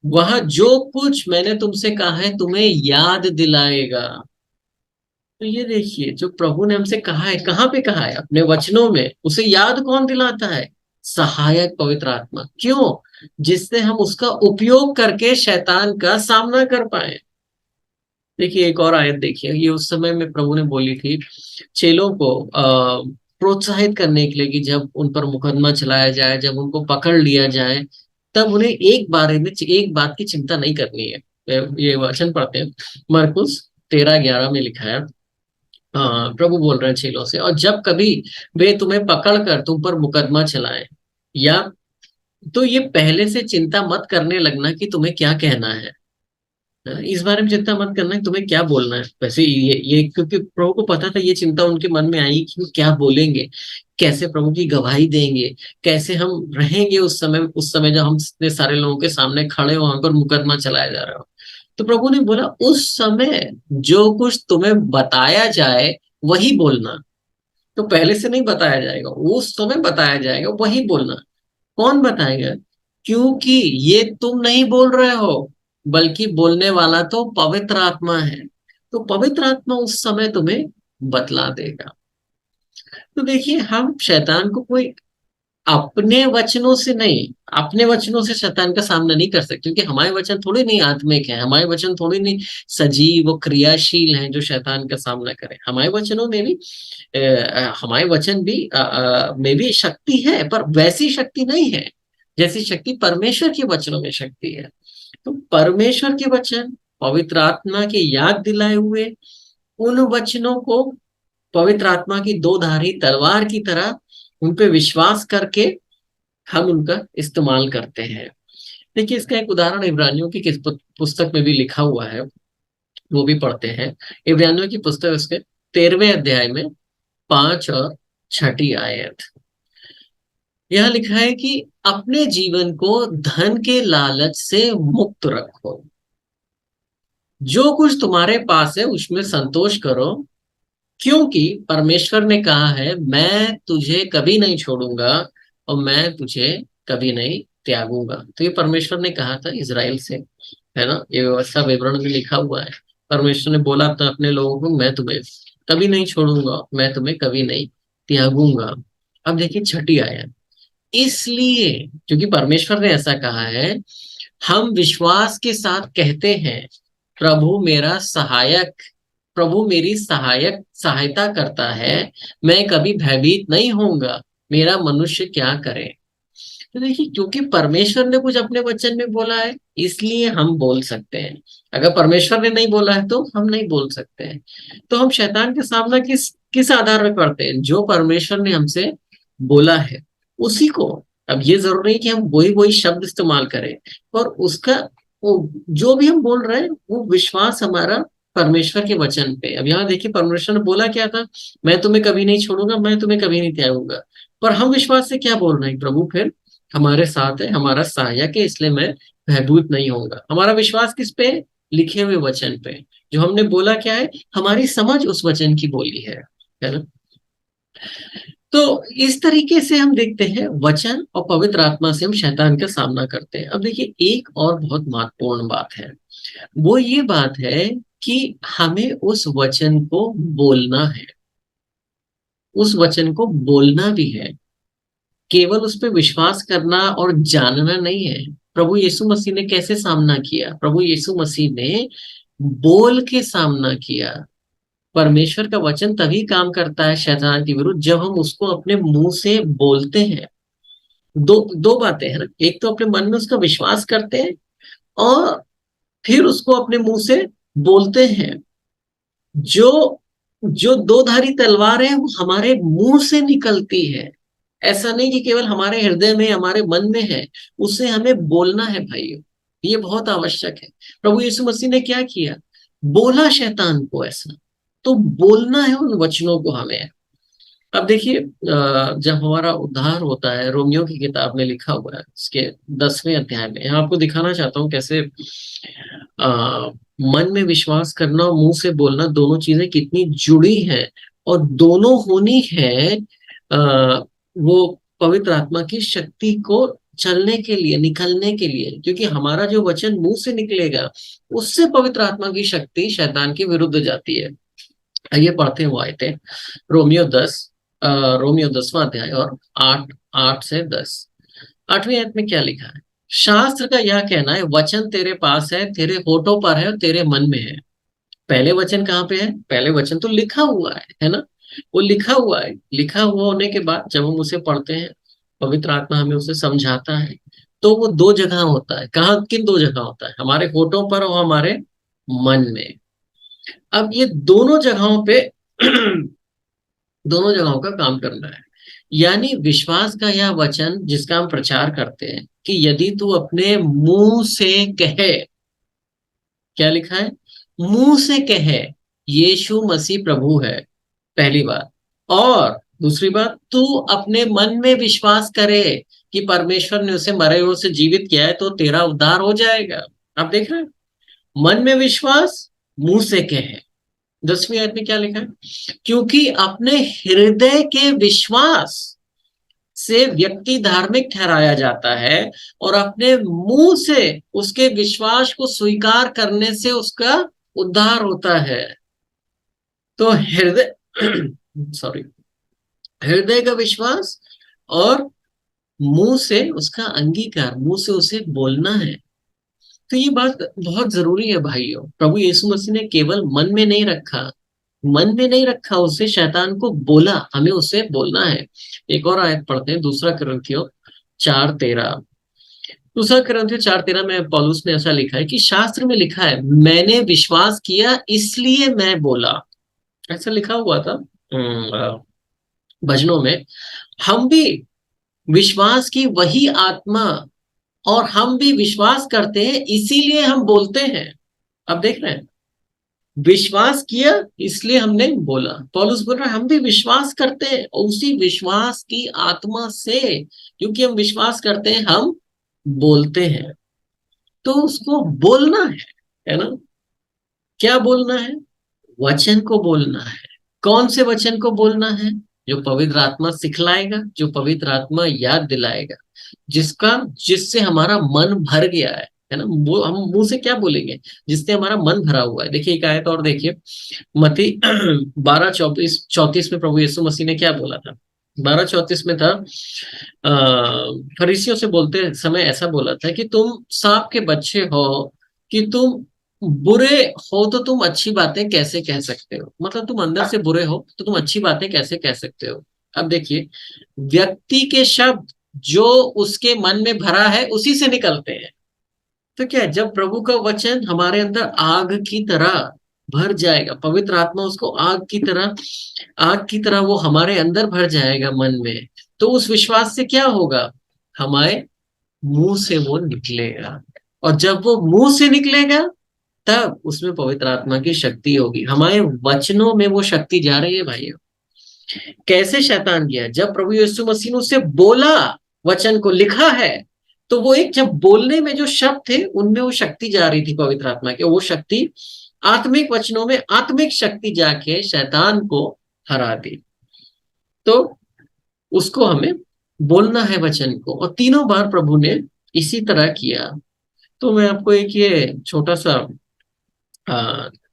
Speaker 2: वह जो कुछ मैंने तुमसे कहा है तुम्हें याद दिलाएगा। तो ये देखिए, जो प्रभु ने हमसे कहा है, कहाँ पे कहा है? अपने वचनों में। उसे याद कौन दिलाता है? सहायक पवित्र आत्मा। क्यों? जिससे हम उसका उपयोग करके शैतान का सामना कर पाए। देखिए, एक और आयत देखिए, ये उस समय में प्रभु ने बोली थी चेलों को प्रोत्साहित करने के लिए कि जब उन पर मुकदमा चलाया जाए, जब उनको पकड़ लिया जाए, तब उन्हें एक बात की चिंता नहीं करनी है। ये वचन पढ़ते हैं, मरकुस 13:11 में लिखा है। प्रभु बोल रहे हैं चेलों से, और जब कभी वे तुम्हें पकड़ कर तुम पर मुकदमा चलाएं, या तो ये पहले से चिंता मत करने लगना कि तुम्हें क्या कहना है। इस बारे में चिंता मत करना कि तुम्हें क्या बोलना है। वैसे ये क्योंकि प्रभु को पता था, ये चिंता उनके मन में आई कि वो क्या बोलेंगे, कैसे प्रभु की गवाही देंगे, कैसे हम रहेंगे उस समय जब हम इतने सारे लोगों के सामने खड़े हो, वहां पर मुकदमा चलाया जा रहा हो। तो प्रभु ने बोला, उस समय जो कुछ तुम्हें बताया जाए वही बोलना। तो पहले से नहीं बताया जाएगा, उस समय बताया जाएगा वही बोलना। कौन बताएगा? क्योंकि ये तुम नहीं बोल रहे हो, बल्कि बोलने वाला तो पवित्र आत्मा है। तो पवित्र आत्मा उस समय तुम्हें बतला देगा। तो देखिए, हम शैतान को कोई अपने वचनों से नहीं, अपने वचनों से शैतान का सामना नहीं कर सकते, क्योंकि हमारे वचन थोड़े नहीं आत्मिक है, हमारे वचन थोड़ी नहीं सजीव व क्रियाशील हैं जो शैतान का सामना करें। हमारे वचनों में भी हमारे वचन भी में भी शक्ति है, पर वैसी शक्ति नहीं है जैसी शक्ति परमेश्वर के वचनों में शक्ति है। तो परमेश्वर के वचन, पवित्र आत्मा के याद दिलाए हुए उन वचनों को पवित्र आत्मा की दो धारी तलवार की तरह उन पे विश्वास करके हम उनका इस्तेमाल करते हैं। देखिए, इसका एक उदाहरण इब्रानियों की किस पुस्तक में भी लिखा हुआ है, वो भी पढ़ते हैं। इब्रानियों की पुस्तक उसके 13वें अध्याय में 5 और 6 आयत, यह लिखा है कि अपने जीवन को धन के लालच से मुक्त रखो, जो कुछ तुम्हारे पास है उसमें संतोष करो, क्योंकि परमेश्वर ने कहा है, मैं तुझे कभी नहीं छोड़ूंगा और मैं तुझे कभी नहीं त्यागूंगा। तो ये परमेश्वर ने कहा था इजराइल से, है ना। ये व्यवस्था विवरण में लिखा हुआ है। परमेश्वर ने बोला था अपने लोगों को, मैं तुम्हें कभी नहीं छोड़ूंगा, मैं तुम्हें कभी नहीं त्यागूंगा। अब देखिए 6 आयत, इसलिए क्योंकि परमेश्वर ने ऐसा कहा है, हम विश्वास के साथ कहते हैं, प्रभु मेरा सहायक, प्रभु मेरी सहायता करता है, मैं कभी भयभीत नहीं होऊंगा, मेरा मनुष्य क्या करे। तो देखिए, क्योंकि परमेश्वर ने कुछ अपने वचन में बोला है, इसलिए हम बोल सकते हैं। अगर परमेश्वर ने नहीं बोला है तो हम नहीं बोल सकते हैं। तो हम शैतान के सामना किस किस आधार पर करते हैं? जो परमेश्वर ने हमसे बोला है उसी को। अब ये जरूरी नहीं कि हम वही वही शब्द इस्तेमाल करें, पर उसका वो जो भी हम बोल रहे हैं वो विश्वास हमारा परमेश्वर के वचन पे। अब यहाँ देखिए, परमेश्वर ने बोला क्या था? मैं तुम्हें कभी नहीं छोड़ूंगा, मैं तुम्हें कभी नहीं त्यागूंगा। पर हम विश्वास से क्या बोल रहे हैं? प्रभु फिर हमारे साथ है, हमारा सहायक है, इसलिए मैं भयभीत नहीं होऊंगा। हमारा विश्वास किस पे? लिखे हुए वचन पे। जो हमने बोला क्या है? हमारी समझ उस वचन की बोली है ना। तो इस तरीके से हम देखते हैं वचन और पवित्र आत्मा से हम शैतान का सामना करते हैं। अब देखिए एक और बहुत महत्वपूर्ण बात है, वो ये बात है कि हमें उस वचन को बोलना है, उस वचन को बोलना भी है। केवल उस पर विश्वास करना और जानना नहीं है। प्रभु यीशु मसीह ने कैसे सामना किया? प्रभु यीशु मसीह ने बोल के सामना किया। परमेश्वर का वचन तभी काम करता है शैतान के विरुद्ध जब हम उसको अपने मुंह से बोलते हैं। दो दो बातें हैं ना, एक तो अपने मन में उसका विश्वास करते हैं और फिर उसको अपने मुंह से बोलते हैं। जो जो दो धारी तलवार है वो हमारे मुंह से निकलती है। ऐसा नहीं कि केवल हमारे हृदय में हमारे मन में है, उसे हमें बोलना है भाइयों। ये बहुत आवश्यक है। प्रभु यीशु मसीह ने क्या किया? बोला शैतान को ऐसा। तो बोलना है उन वचनों को हमें। अब देखिए जब हमारा उद्धार होता है, रोमियो की किताब में लिखा हुआ है इसके 10वें अध्याय में, यहाँ आपको दिखाना चाहता हूँ कैसे मन में विश्वास करना और मुंह से बोलना दोनों चीजें कितनी जुड़ी हैं। और दोनों होनी है वो पवित्र आत्मा की शक्ति को चलने के लिए, निकलने के लिए। क्योंकि हमारा जो वचन मुंह से निकलेगा उससे पवित्र आत्मा की शक्ति शैतान के विरुद्ध जाती है। आइए पढ़ते हैं वो आयतें। रोमियो 10 रोमियो 10वां अध्याय और 8 से 10। 8वीं आयत में क्या लिखा है? शास्त्र का यह कहना है, वचन तेरे पास है, तेरे होठों पर है और तेरे मन में है। पहले वचन कहाँ पे है? पहले वचन तो लिखा हुआ है ना? वो लिखा हुआ है। लिखा हुआ होने के बाद जब हम उसे पढ़ते हैं, पवित्र आत्मा हमें उसे समझाता है, तो वो दो जगह होता है। कहाँ, किन दो जगह होता है? हमारे होठों पर और हमारे मन में। अब ये दोनों जगहों पे दोनों जगहों का काम करना है। यानी विश्वास का यह वचन जिसका हम प्रचार करते हैं कि यदि तू अपने मुंह से कहे, क्या लिखा है? मुंह से कहे यीशु मसीह प्रभु है, पहली बात। और दूसरी बात, तू अपने मन में विश्वास करे कि परमेश्वर ने उसे मरे हुए से जीवित किया है, तो तेरा उद्धार हो जाएगा। आप देख रहे हैं, मन में विश्वास, मुंह से कहे। 10वीं आयत में क्या लिखा है? क्योंकि अपने हृदय के विश्वास से व्यक्ति धार्मिक ठहराया जाता है और अपने मुंह से उसके विश्वास को स्वीकार करने से उसका उद्धार होता है। तो हृदय सॉरी, हृदय का विश्वास और मुंह से उसका अंगीकार, मुंह से उसे बोलना है। तो ये बात बहुत जरूरी है भाइयों। प्रभु यीशु मसीह ने केवल मन में नहीं रखा, मन में नहीं रखा, उसे शैतान को बोला, हमें उसे बोलना है। एक और आयत पढ़ते हैं, दूसरा कुरिन्थियों 4:13। दूसरा कुरिन्थियों 4:13 में पौलुस ने ऐसा लिखा है कि शास्त्र में लिखा है, मैंने विश्वास किया इसलिए मैं बोला। ऐसा लिखा हुआ था भजनों में। हम भी विश्वास की वही आत्मा और हम भी विश्वास करते हैं इसीलिए हम बोलते हैं। अब देख रहे हैं, विश्वास किया इसलिए हमने बोला। पौलुस बोल रहा है हम भी विश्वास करते हैं और उसी विश्वास की आत्मा से, क्योंकि हम विश्वास करते हैं, हम बोलते हैं। तो उसको बोलना है ना? क्या बोलना है? वचन को बोलना है। कौन से वचन को बोलना है? जो पवित्र आत्मा सिखलाएगा, जो पवित्र आत्मा याद दिलाएगा, जिसका जिससे हमारा मन भर गया है ना? वो हम मुंह से क्या बोलेंगे? जिससे हमारा मन भरा हुआ है। देखिए एक आयत और देखिए, मत्ती 12:34 में प्रभु यीशु मसीह ने क्या बोला था? 12:34 में था, फरीसियों से बोलते समय ऐसा बोला था कि तुम सांप के बच्चे हो, कि तुम बुरे हो तो तुम अच्छी बातें कैसे कह सकते हो? मतलब तुम अंदर से बुरे हो तो तुम अच्छी बातें कैसे कह सकते हो? अब देखिए, व्यक्ति के शब्द जो उसके मन में भरा है उसी से निकलते हैं। तो क्या है, जब प्रभु का वचन हमारे अंदर आग की तरह भर जाएगा, पवित्र आत्मा उसको आग की तरह वो हमारे अंदर भर जाएगा मन में, तो उस विश्वास से क्या होगा? हमारे मुंह से वो निकलेगा। और जब वो मुंह से निकलेगा तब उसमें पवित्र आत्मा की शक्ति होगी। हमारे वचनों में वो शक्ति जा रही है भाइयों। कैसे शैतान किया? जब प्रभु यीशु मसीह ने उससे बोला, वचन को लिखा है, तो वो एक, जब बोलने में जो शब्द थे उनमें वो शक्ति जा रही थी पवित्र आत्मा की, वो शक्ति आत्मिक वचनों में आत्मिक शक्ति जाके शैतान को हरा दी। तो उसको हमें बोलना है वचन को, और तीनों बार प्रभु ने इसी तरह किया। तो मैं आपको एक ये छोटा सा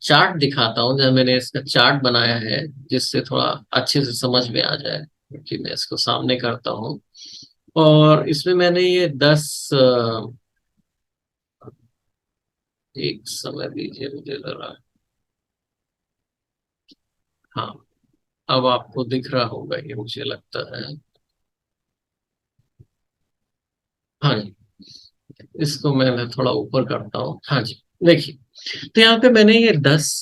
Speaker 2: चार्ट दिखाता हूँ, जहाँ मैंने इसका चार्ट बनाया है, जिससे थोड़ा अच्छे से समझ में आ जाए। कि मैं इसको सामने करता हूँ, और इसमें मैंने ये 10 एक समय दीजिए मुझे जरा। हाँ, अब आपको दिख रहा होगा ये, मुझे लगता है। हाँ जी, इसको मैं थोड़ा ऊपर करता हूँ। हाँ जी, देखिए। तो यहाँ पे मैंने ये 10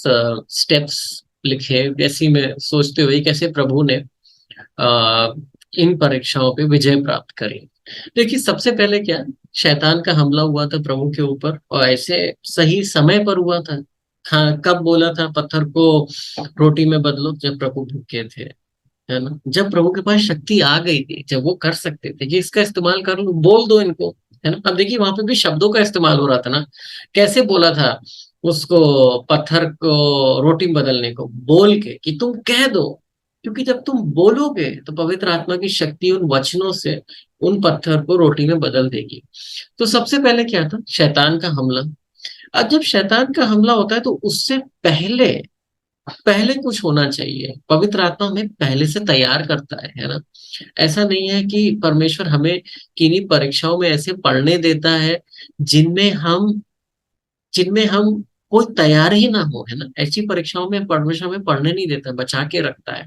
Speaker 2: स्टेप्स लिखे, जैसी मैं सोचते हुए कैसे प्रभु ने अ, इन परीक्षाओं पे विजय प्राप्त करी। देखिए, सबसे पहले क्या, शैतान का हमला हुआ था प्रभु के ऊपर, और ऐसे सही समय पर हुआ था। हाँ, कब बोला था पत्थर को रोटी में बदलो? जब प्रभु भूखे थे, है ना, जब प्रभु के पास शक्ति आ गई थी, जब वो कर सकते थे कि इसका इस्तेमाल कर लो, बोल दो इनको, है ना। अब देखिए, वहां पे भी शब्दों का इस्तेमाल हो रहा था ना। कैसे बोला था उसको, पत्थर को रोटी में बदलने को बोल के कि तुम कह दो। क्योंकि जब तुम बोलोगे तो पवित्र आत्मा की शक्ति उन वचनों से उन पत्थर को रोटी में बदल देगी। तो सबसे पहले क्या था, शैतान का हमला। अब जब शैतान का हमला होता है, तो उससे पहले पहले कुछ होना चाहिए। पवित्र आत्मा हमें पहले से तैयार करता है ना। ऐसा नहीं है कि परमेश्वर हमें किन्हीं परीक्षाओं में ऐसे पढ़ने देता है जिनमें हम जिनमें हम कोई तैयार ही ना हो, है ना। ऐसी परीक्षाओं में परमेश्वर हमें पढ़ने नहीं देता, बचा के रखता है।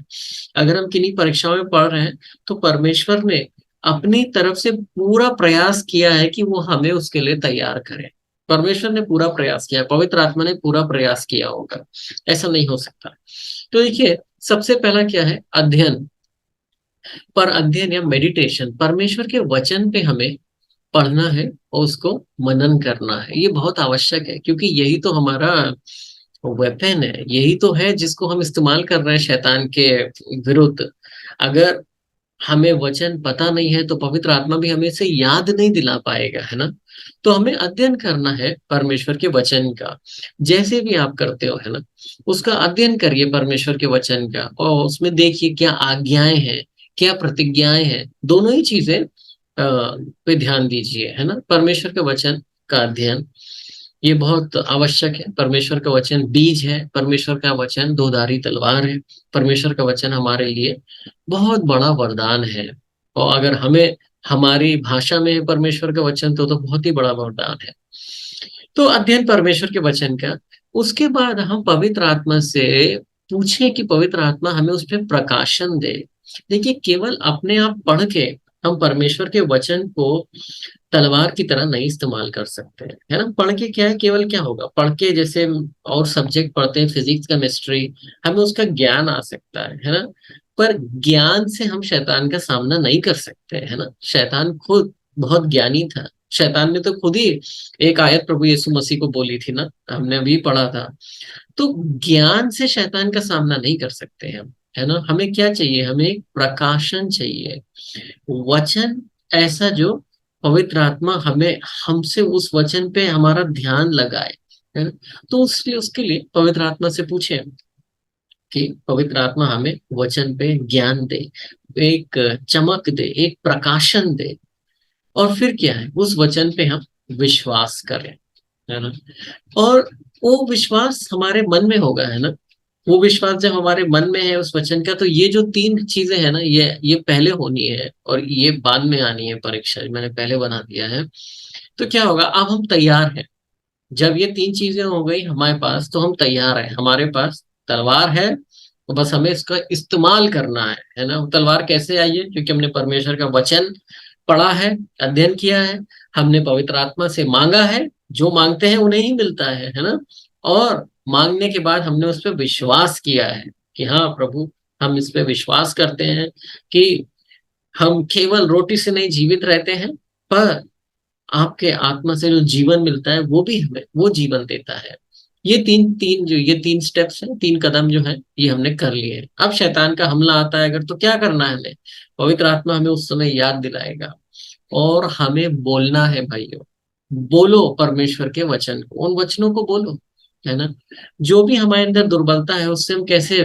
Speaker 2: अगर हम किन्हीं परीक्षाओं में पढ़ रहे हैं, तो परमेश्वर ने अपनी तरफ से पूरा प्रयास किया है कि वो हमें उसके लिए तैयार करे। परमेश्वर ने पूरा प्रयास किया, पवित्र आत्मा ने पूरा प्रयास किया होगा। ऐसा नहीं हो सकता। तो देखिए, सबसे पहला क्या है, अध्ययन। पर अध्ययन या मेडिटेशन, परमेश्वर के वचन पे हमें पढ़ना है और उसको मनन करना है। ये बहुत आवश्यक है, क्योंकि यही तो हमारा वेपन है, यही तो है जिसको हम इस्तेमाल कर रहे हैं शैतान के विरुद्ध। अगर हमें वचन पता नहीं है, तो पवित्र आत्मा भी हमें इसे याद नहीं दिला पाएगा, है ना। तो हमें अध्ययन करना है परमेश्वर के वचन का। जैसे भी आप करते हो, है ना, उसका अध्ययन करिए परमेश्वर के वचन का, और उसमें देखिए क्या आज्ञाएं हैं, क्या प्रतिज्ञाएं हैं। दोनों ही चीजें पे ध्यान दीजिए, है ना। परमेश्वर के वचन का अध्ययन ये बहुत आवश्यक है। परमेश्वर का वचन बीज है, परमेश्वर का वचन दोधारी तलवार है। परमेश्वर का वचन हमारे लिए बहुत बड़ा वरदान है। और अगर हमें हमारी भाषा में है परमेश्वर का वचन, तो बहुत ही बड़ा वरदान है। तो अध्ययन परमेश्वर के वचन का। उसके बाद हम पवित्र आत्मा से पूछें कि पवित्र आत्मा हमें उस पर प्रकाशन दे। देखिए, केवल अपने आप पढ़ के हम परमेश्वर के वचन को तलवार की तरह नहीं इस्तेमाल कर सकते, है ना। पढ़ के क्या है, केवल क्या होगा, पढ़ के जैसे और सब्जेक्ट पढ़ते हैं, फिजिक्स केमिस्ट्री, हमें उसका ज्ञान आ सकता है ना। पर ज्ञान से हम शैतान का सामना नहीं कर सकते, है ना। शैतान खुद बहुत ज्ञानी था। शैतान ने तो खुद ही एक आयत प्रभु यीशु मसीह को बोली थी ना, हमने अभी पढ़ा था। तो ज्ञान से शैतान का सामना नहीं कर सकते हम, है ना। हमें क्या चाहिए, हमें एक प्रकाशन चाहिए, वचन ऐसा जो पवित्र आत्मा हमें हमसे उस वचन पे हमारा ध्यान लगाए, है ना। तो उसके उसके लिए पवित्र आत्मा से पूछे कि पवित्र आत्मा हमें वचन पे ज्ञान दे, एक चमक दे, एक प्रकाशन दे। और फिर क्या है, उस वचन पे हम विश्वास करें, है ना। और वो विश्वास हमारे मन में होगा, है ना। वो विश्वास जब हमारे मन में है उस वचन का, तो ये जो तीन चीजें है ना, ये पहले होनी है और ये बाद में आनी है। परीक्षा मैंने पहले बना दिया है। तो क्या होगा, अब हम तैयार हैं। जब ये तीन चीजें हो गई हमारे पास, तो हम तैयार हैं, हमारे पास तलवार है। तो बस हमें इसका इस्तेमाल करना है ना। तलवार कैसे आई है, क्योंकि हमने परमेश्वर का वचन पढ़ा है, अध्ययन किया है, हमने पवित्र आत्मा से मांगा है। जो मांगते हैं उन्हें ही मिलता है ना। और मांगने के बाद हमने उस पर विश्वास किया है कि हाँ प्रभु, हम इस पे विश्वास करते हैं कि हम केवल रोटी से नहीं जीवित रहते हैं, पर आपके आत्मा से जो जीवन मिलता है, वो भी हमें वो जीवन देता है। ये तीन स्टेप्स हैं, तीन कदम जो है, ये हमने कर लिए हैं। अब शैतान का हमला आता है अगर, तो क्या करना है हमें, पवित्र आत्मा हमें उस समय याद दिलाएगा। और हमें बोलना है भाइयों, बोलो परमेश्वर के वचन को, उन वचनों को बोलो, है ना। जो भी हमारे अंदर दुर्बलता है, उससे हम कैसे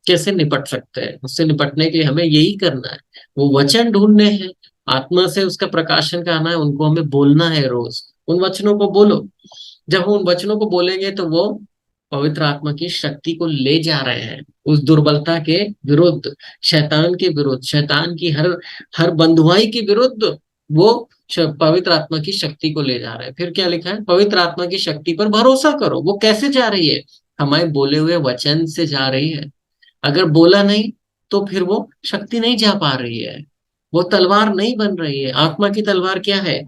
Speaker 2: कैसे निपट सकते हैं, उससे निपटने के लिए हमें यही करना है, वो वचन ढूंढने हैं, आत्मा से उसका प्रकाशन करना है, उनको हमें बोलना है रोज। उन वचनों को बोलो। जब हम उन वचनों को बोलेंगे तो वो पवित्र आत्मा की शक्ति को ले जा रहे हैं उस दुर्बलता के विरुद्ध, शैतान के विरुद्ध, शैतान की हर हर बंधुआई के विरुद्ध वो पवित्र आत्मा की शक्ति को ले जा रहे हैं। फिर क्या लिखा है, पवित्र आत्मा की शक्ति पर भरोसा करो। वो कैसे जा रही है, हमारे बोले हुए वचन से जा रही है। अगर बोला नहीं तो फिर वो शक्ति नहीं जा पा रही है, वो तलवार नहीं बन रही है। आत्मा की तलवार क्या है,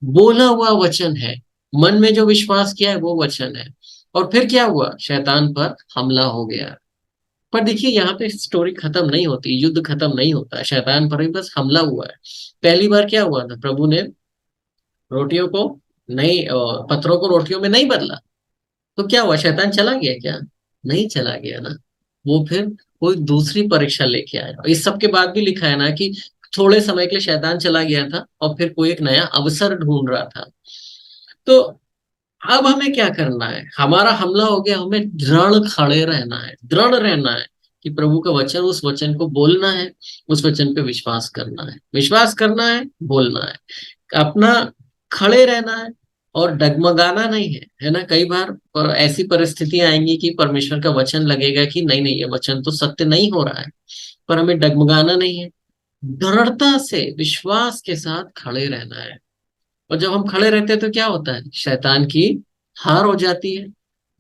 Speaker 2: बोला हुआ वचन है, मन में जो विश्वास किया है वो वचन है। और फिर क्या हुआ, शैतान पर हमला हो गया। पर देखिए यहाँ पे स्टोरी खत्म नहीं होती, युद्ध खत्म नहीं होता, शैतान पर भी बस हमला हुआ है। पहली बार क्या हुआ था, प्रभु ने रोटियों को नहीं पत्थरों को रोटियों में नहीं बदला, तो क्या हुआ, शैतान चला गया क्या, नहीं चला गया ना। वो फिर कोई दूसरी परीक्षा लेके आया। इस सब के बाद भी लिखा है ना कि थोड़े समय के लिए शैतान चला गया था और फिर कोई एक नया अवसर ढूंढ रहा था। तो अब हमें क्या करना है, हमारा हमला हो गया, हमें दृढ़ खड़े रहना है, दृढ़ रहना है कि प्रभु का वचन, उस वचन को बोलना है, उस वचन पे विश्वास करना है, विश्वास करना है, बोलना है, अपना खड़े रहना है और डगमगाना नहीं है, है ना। कई बार ऐसी परिस्थितियां आएंगी कि परमेश्वर का वचन लगेगा कि नहीं नहीं, ये वचन तो सत्य नहीं हो रहा है, पर हमें डगमगाना नहीं है, दृढ़ता से विश्वास के साथ खड़े रहना है। और जब हम खड़े रहते हैं तो क्या होता है, शैतान की हार हो जाती है।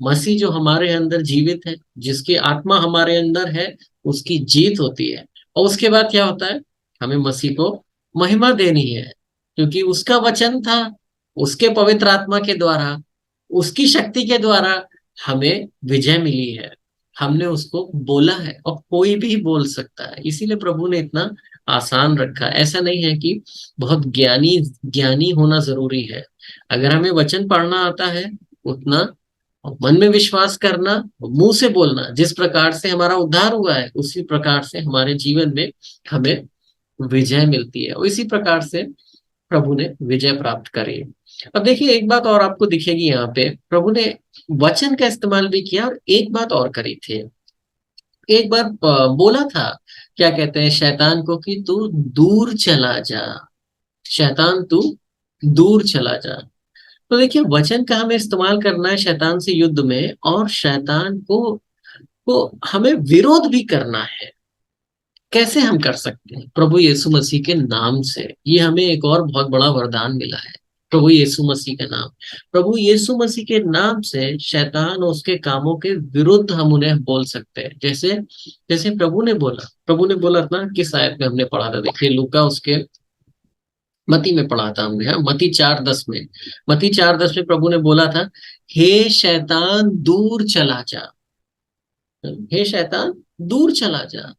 Speaker 2: मसीह जो हमारे अंदर जीवित है, जिसकी आत्मा हमारे अंदर है, उसकी जीत होती है। और उसके बाद क्या होता है, हमें मसीह को महिमा देनी है, क्योंकि उसका वचन था, उसके पवित्र आत्मा के द्वारा, उसकी शक्ति के द्वारा हमें विजय मिली है। हमने उसको बोला है और कोई भी बोल सकता है, इसीलिए प्रभु ने इतना आसान रखा है। ऐसा नहीं है कि बहुत ज्ञानी ज्ञानी होना जरूरी है। अगर हमें वचन पढ़ना आता है उतना, और मन में विश्वास करना, मुंह से बोलना, जिस प्रकार से हमारा उद्धार हुआ है उसी प्रकार से हमारे जीवन में हमें विजय मिलती है, और इसी प्रकार से प्रभु ने विजय प्राप्त करी। अब देखिए एक बात और आपको दिखेगी यहाँ पे, प्रभु ने वचन का इस्तेमाल भी किया और एक बात और करी थी। एक बार बोला था, क्या कहते हैं, शैतान को कि तू दूर चला जा, शैतान तू दूर चला जा। तो देखिए वचन का हमें इस्तेमाल करना है शैतान से युद्ध में, और शैतान को हमें विरोध भी करना है। कैसे हम कर सकते हैं, प्रभु यीशु मसीह के नाम से। ये हमें एक और बहुत बड़ा वरदान मिला है, प्रभु यीशु मसीह के नाम। प्रभु यीशु मसीह के नाम से शैतान और उसके कामों के विरुद्ध हम उन्हें बोल सकते हैं। जैसे जैसे प्रभु ने बोला था, किस आयत में हमने पढ़ा था, देखिए लूका उसके मती में पढ़ा था हमने, हाँ, मती 4:10 में। मती 4:10 में प्रभु ने बोला था, हे शैतान दूर चला जा, हे शैतान दूर चला जा।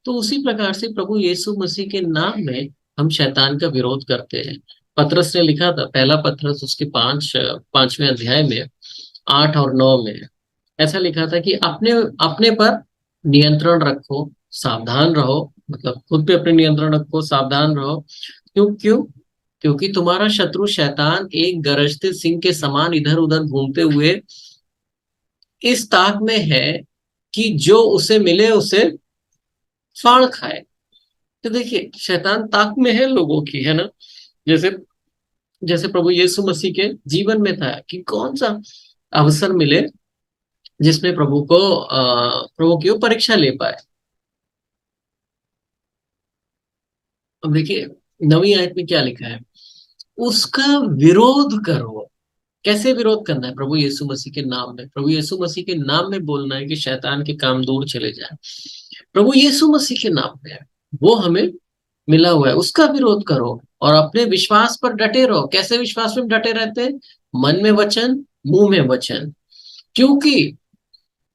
Speaker 2: तो उसी प्रकार से प्रभु यीशु मसीह के नाम में हम शैतान का विरोध करते हैं। पतरस ने लिखा था, पहला पतरस उसके 5वें अध्याय में 8 और 9 में ऐसा लिखा था कि अपने अपने पर नियंत्रण रखो, सावधान रहो, मतलब खुद पे अपने नियंत्रण रखो, सावधान रहो। क्यों क्यों क्योंकि तुम्हारा शत्रु शैतान एक गरजते सिंह के समान इधर उधर घूमते हुए इस ताक में है कि जो उसे मिले उसे फाड़ खाए। तो देखिए शैतान ताक में है लोगों की, है ना। जैसे जैसे प्रभु यीशु मसीह के जीवन में था कि कौन सा अवसर मिले जिसमें प्रभु की वो परीक्षा ले पाए। अब देखिए 9वीं आयत में क्या लिखा है, उसका विरोध करो। कैसे विरोध करना है, प्रभु यीशु मसीह के नाम में, प्रभु यीशु मसीह के नाम में बोलना है कि शैतान के काम दूर चले जाए। प्रभु यीशु मसीह के नाम में है, वो हमें मिला हुआ है, उसका विरोध करो और अपने विश्वास पर डटे रहो। कैसे विश्वास में डटे रहते हैं, मन में वचन, मुंह में वचन। क्योंकि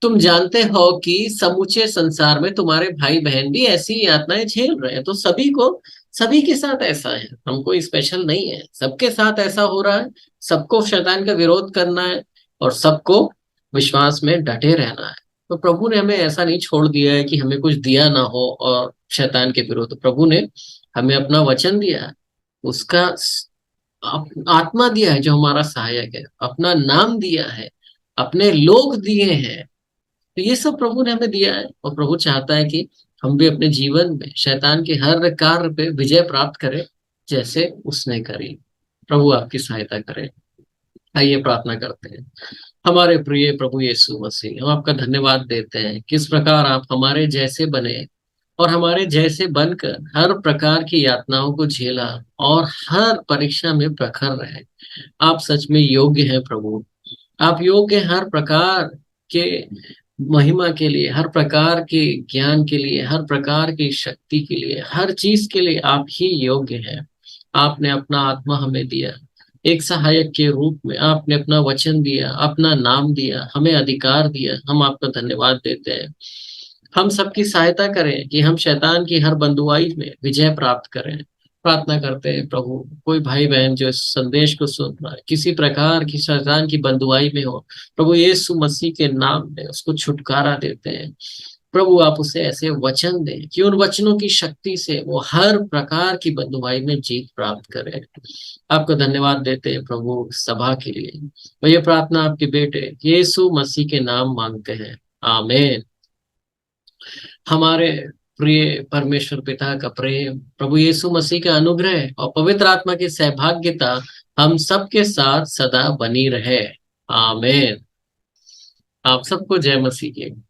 Speaker 2: तुम जानते हो कि समूचे संसार में तुम्हारे भाई बहन भी ऐसी यातनाएं झेल रहे हैं। तो सभी के साथ ऐसा है, हम कोई स्पेशल नहीं है, सबके साथ ऐसा हो रहा है। सबको शैतान का विरोध करना है और सबको विश्वास में डटे रहना है। तो प्रभु ने हमें ऐसा नहीं छोड़ दिया है कि हमें कुछ दिया ना हो और शैतान के विरोध। प्रभु ने हमें अपना वचन दिया है, उसका आत्मा दिया है जो हमारा सहायक है, अपना नाम दिया है, अपने लोग दिए हैं, तो ये सब प्रभु ने हमें दिया है, और प्रभु चाहता है कि हम भी अपने जीवन में शैतान के हर कार्य पे विजय प्राप्त करें, जैसे उसने करी। प्रभु आपकी सहायता करे। आइए प्रार्थना करते हैं। हमारे प्रिय प्रभु यीशु मसीह, हम आपका धन्यवाद देते हैं किस प्रकार आप हमारे जैसे बने और हमारे जैसे बनकर हर प्रकार की यातनाओं को झेला और हर परीक्षा में प्रखर रहे। आप सच में योग्य हैं प्रभु। आप योग्य हैं हर प्रकार के महिमा के लिए, हर प्रकार के ज्ञान के लिए, हर प्रकार की शक्ति के लिए, हर चीज के लिए आप ही योग्य हैं। आपने अपना आत्मा हमें दिया, एक सहायक के रूप में आपने अपना वचन दिया, अपना नाम दिया, हमें अधिकार दिया। हम आपका धन्यवाद देते हैं। हम सबकी सहायता करें कि हम शैतान की हर बंदुआई में विजय प्राप्त करें। प्रार्थना करते हैं प्रभु, कोई भाई बहन जो इस संदेश को सुन रहा है किसी प्रकार की शैतान की बंदुआई में हो, प्रभु यीशु मसीह के नाम में उसको छुटकारा देते हैं। प्रभु आप उसे ऐसे वचन दें कि उन वचनों की शक्ति से वो हर प्रकार की बंदुआई में जीत प्राप्त करे। आपको धन्यवाद देते हैं प्रभु सभा के लिए। और ये प्रार्थना आपके बेटे यीशु मसीह के नाम मांगते हैं, आमीन। हमारे प्रिय परमेश्वर पिता का प्रेम, प्रभु यीशु मसीह का अनुग्रह और पवित्र आत्मा की सहभागिता हम सबके साथ सदा बनी रहे, आमीन। आप सबको जय मसीह की।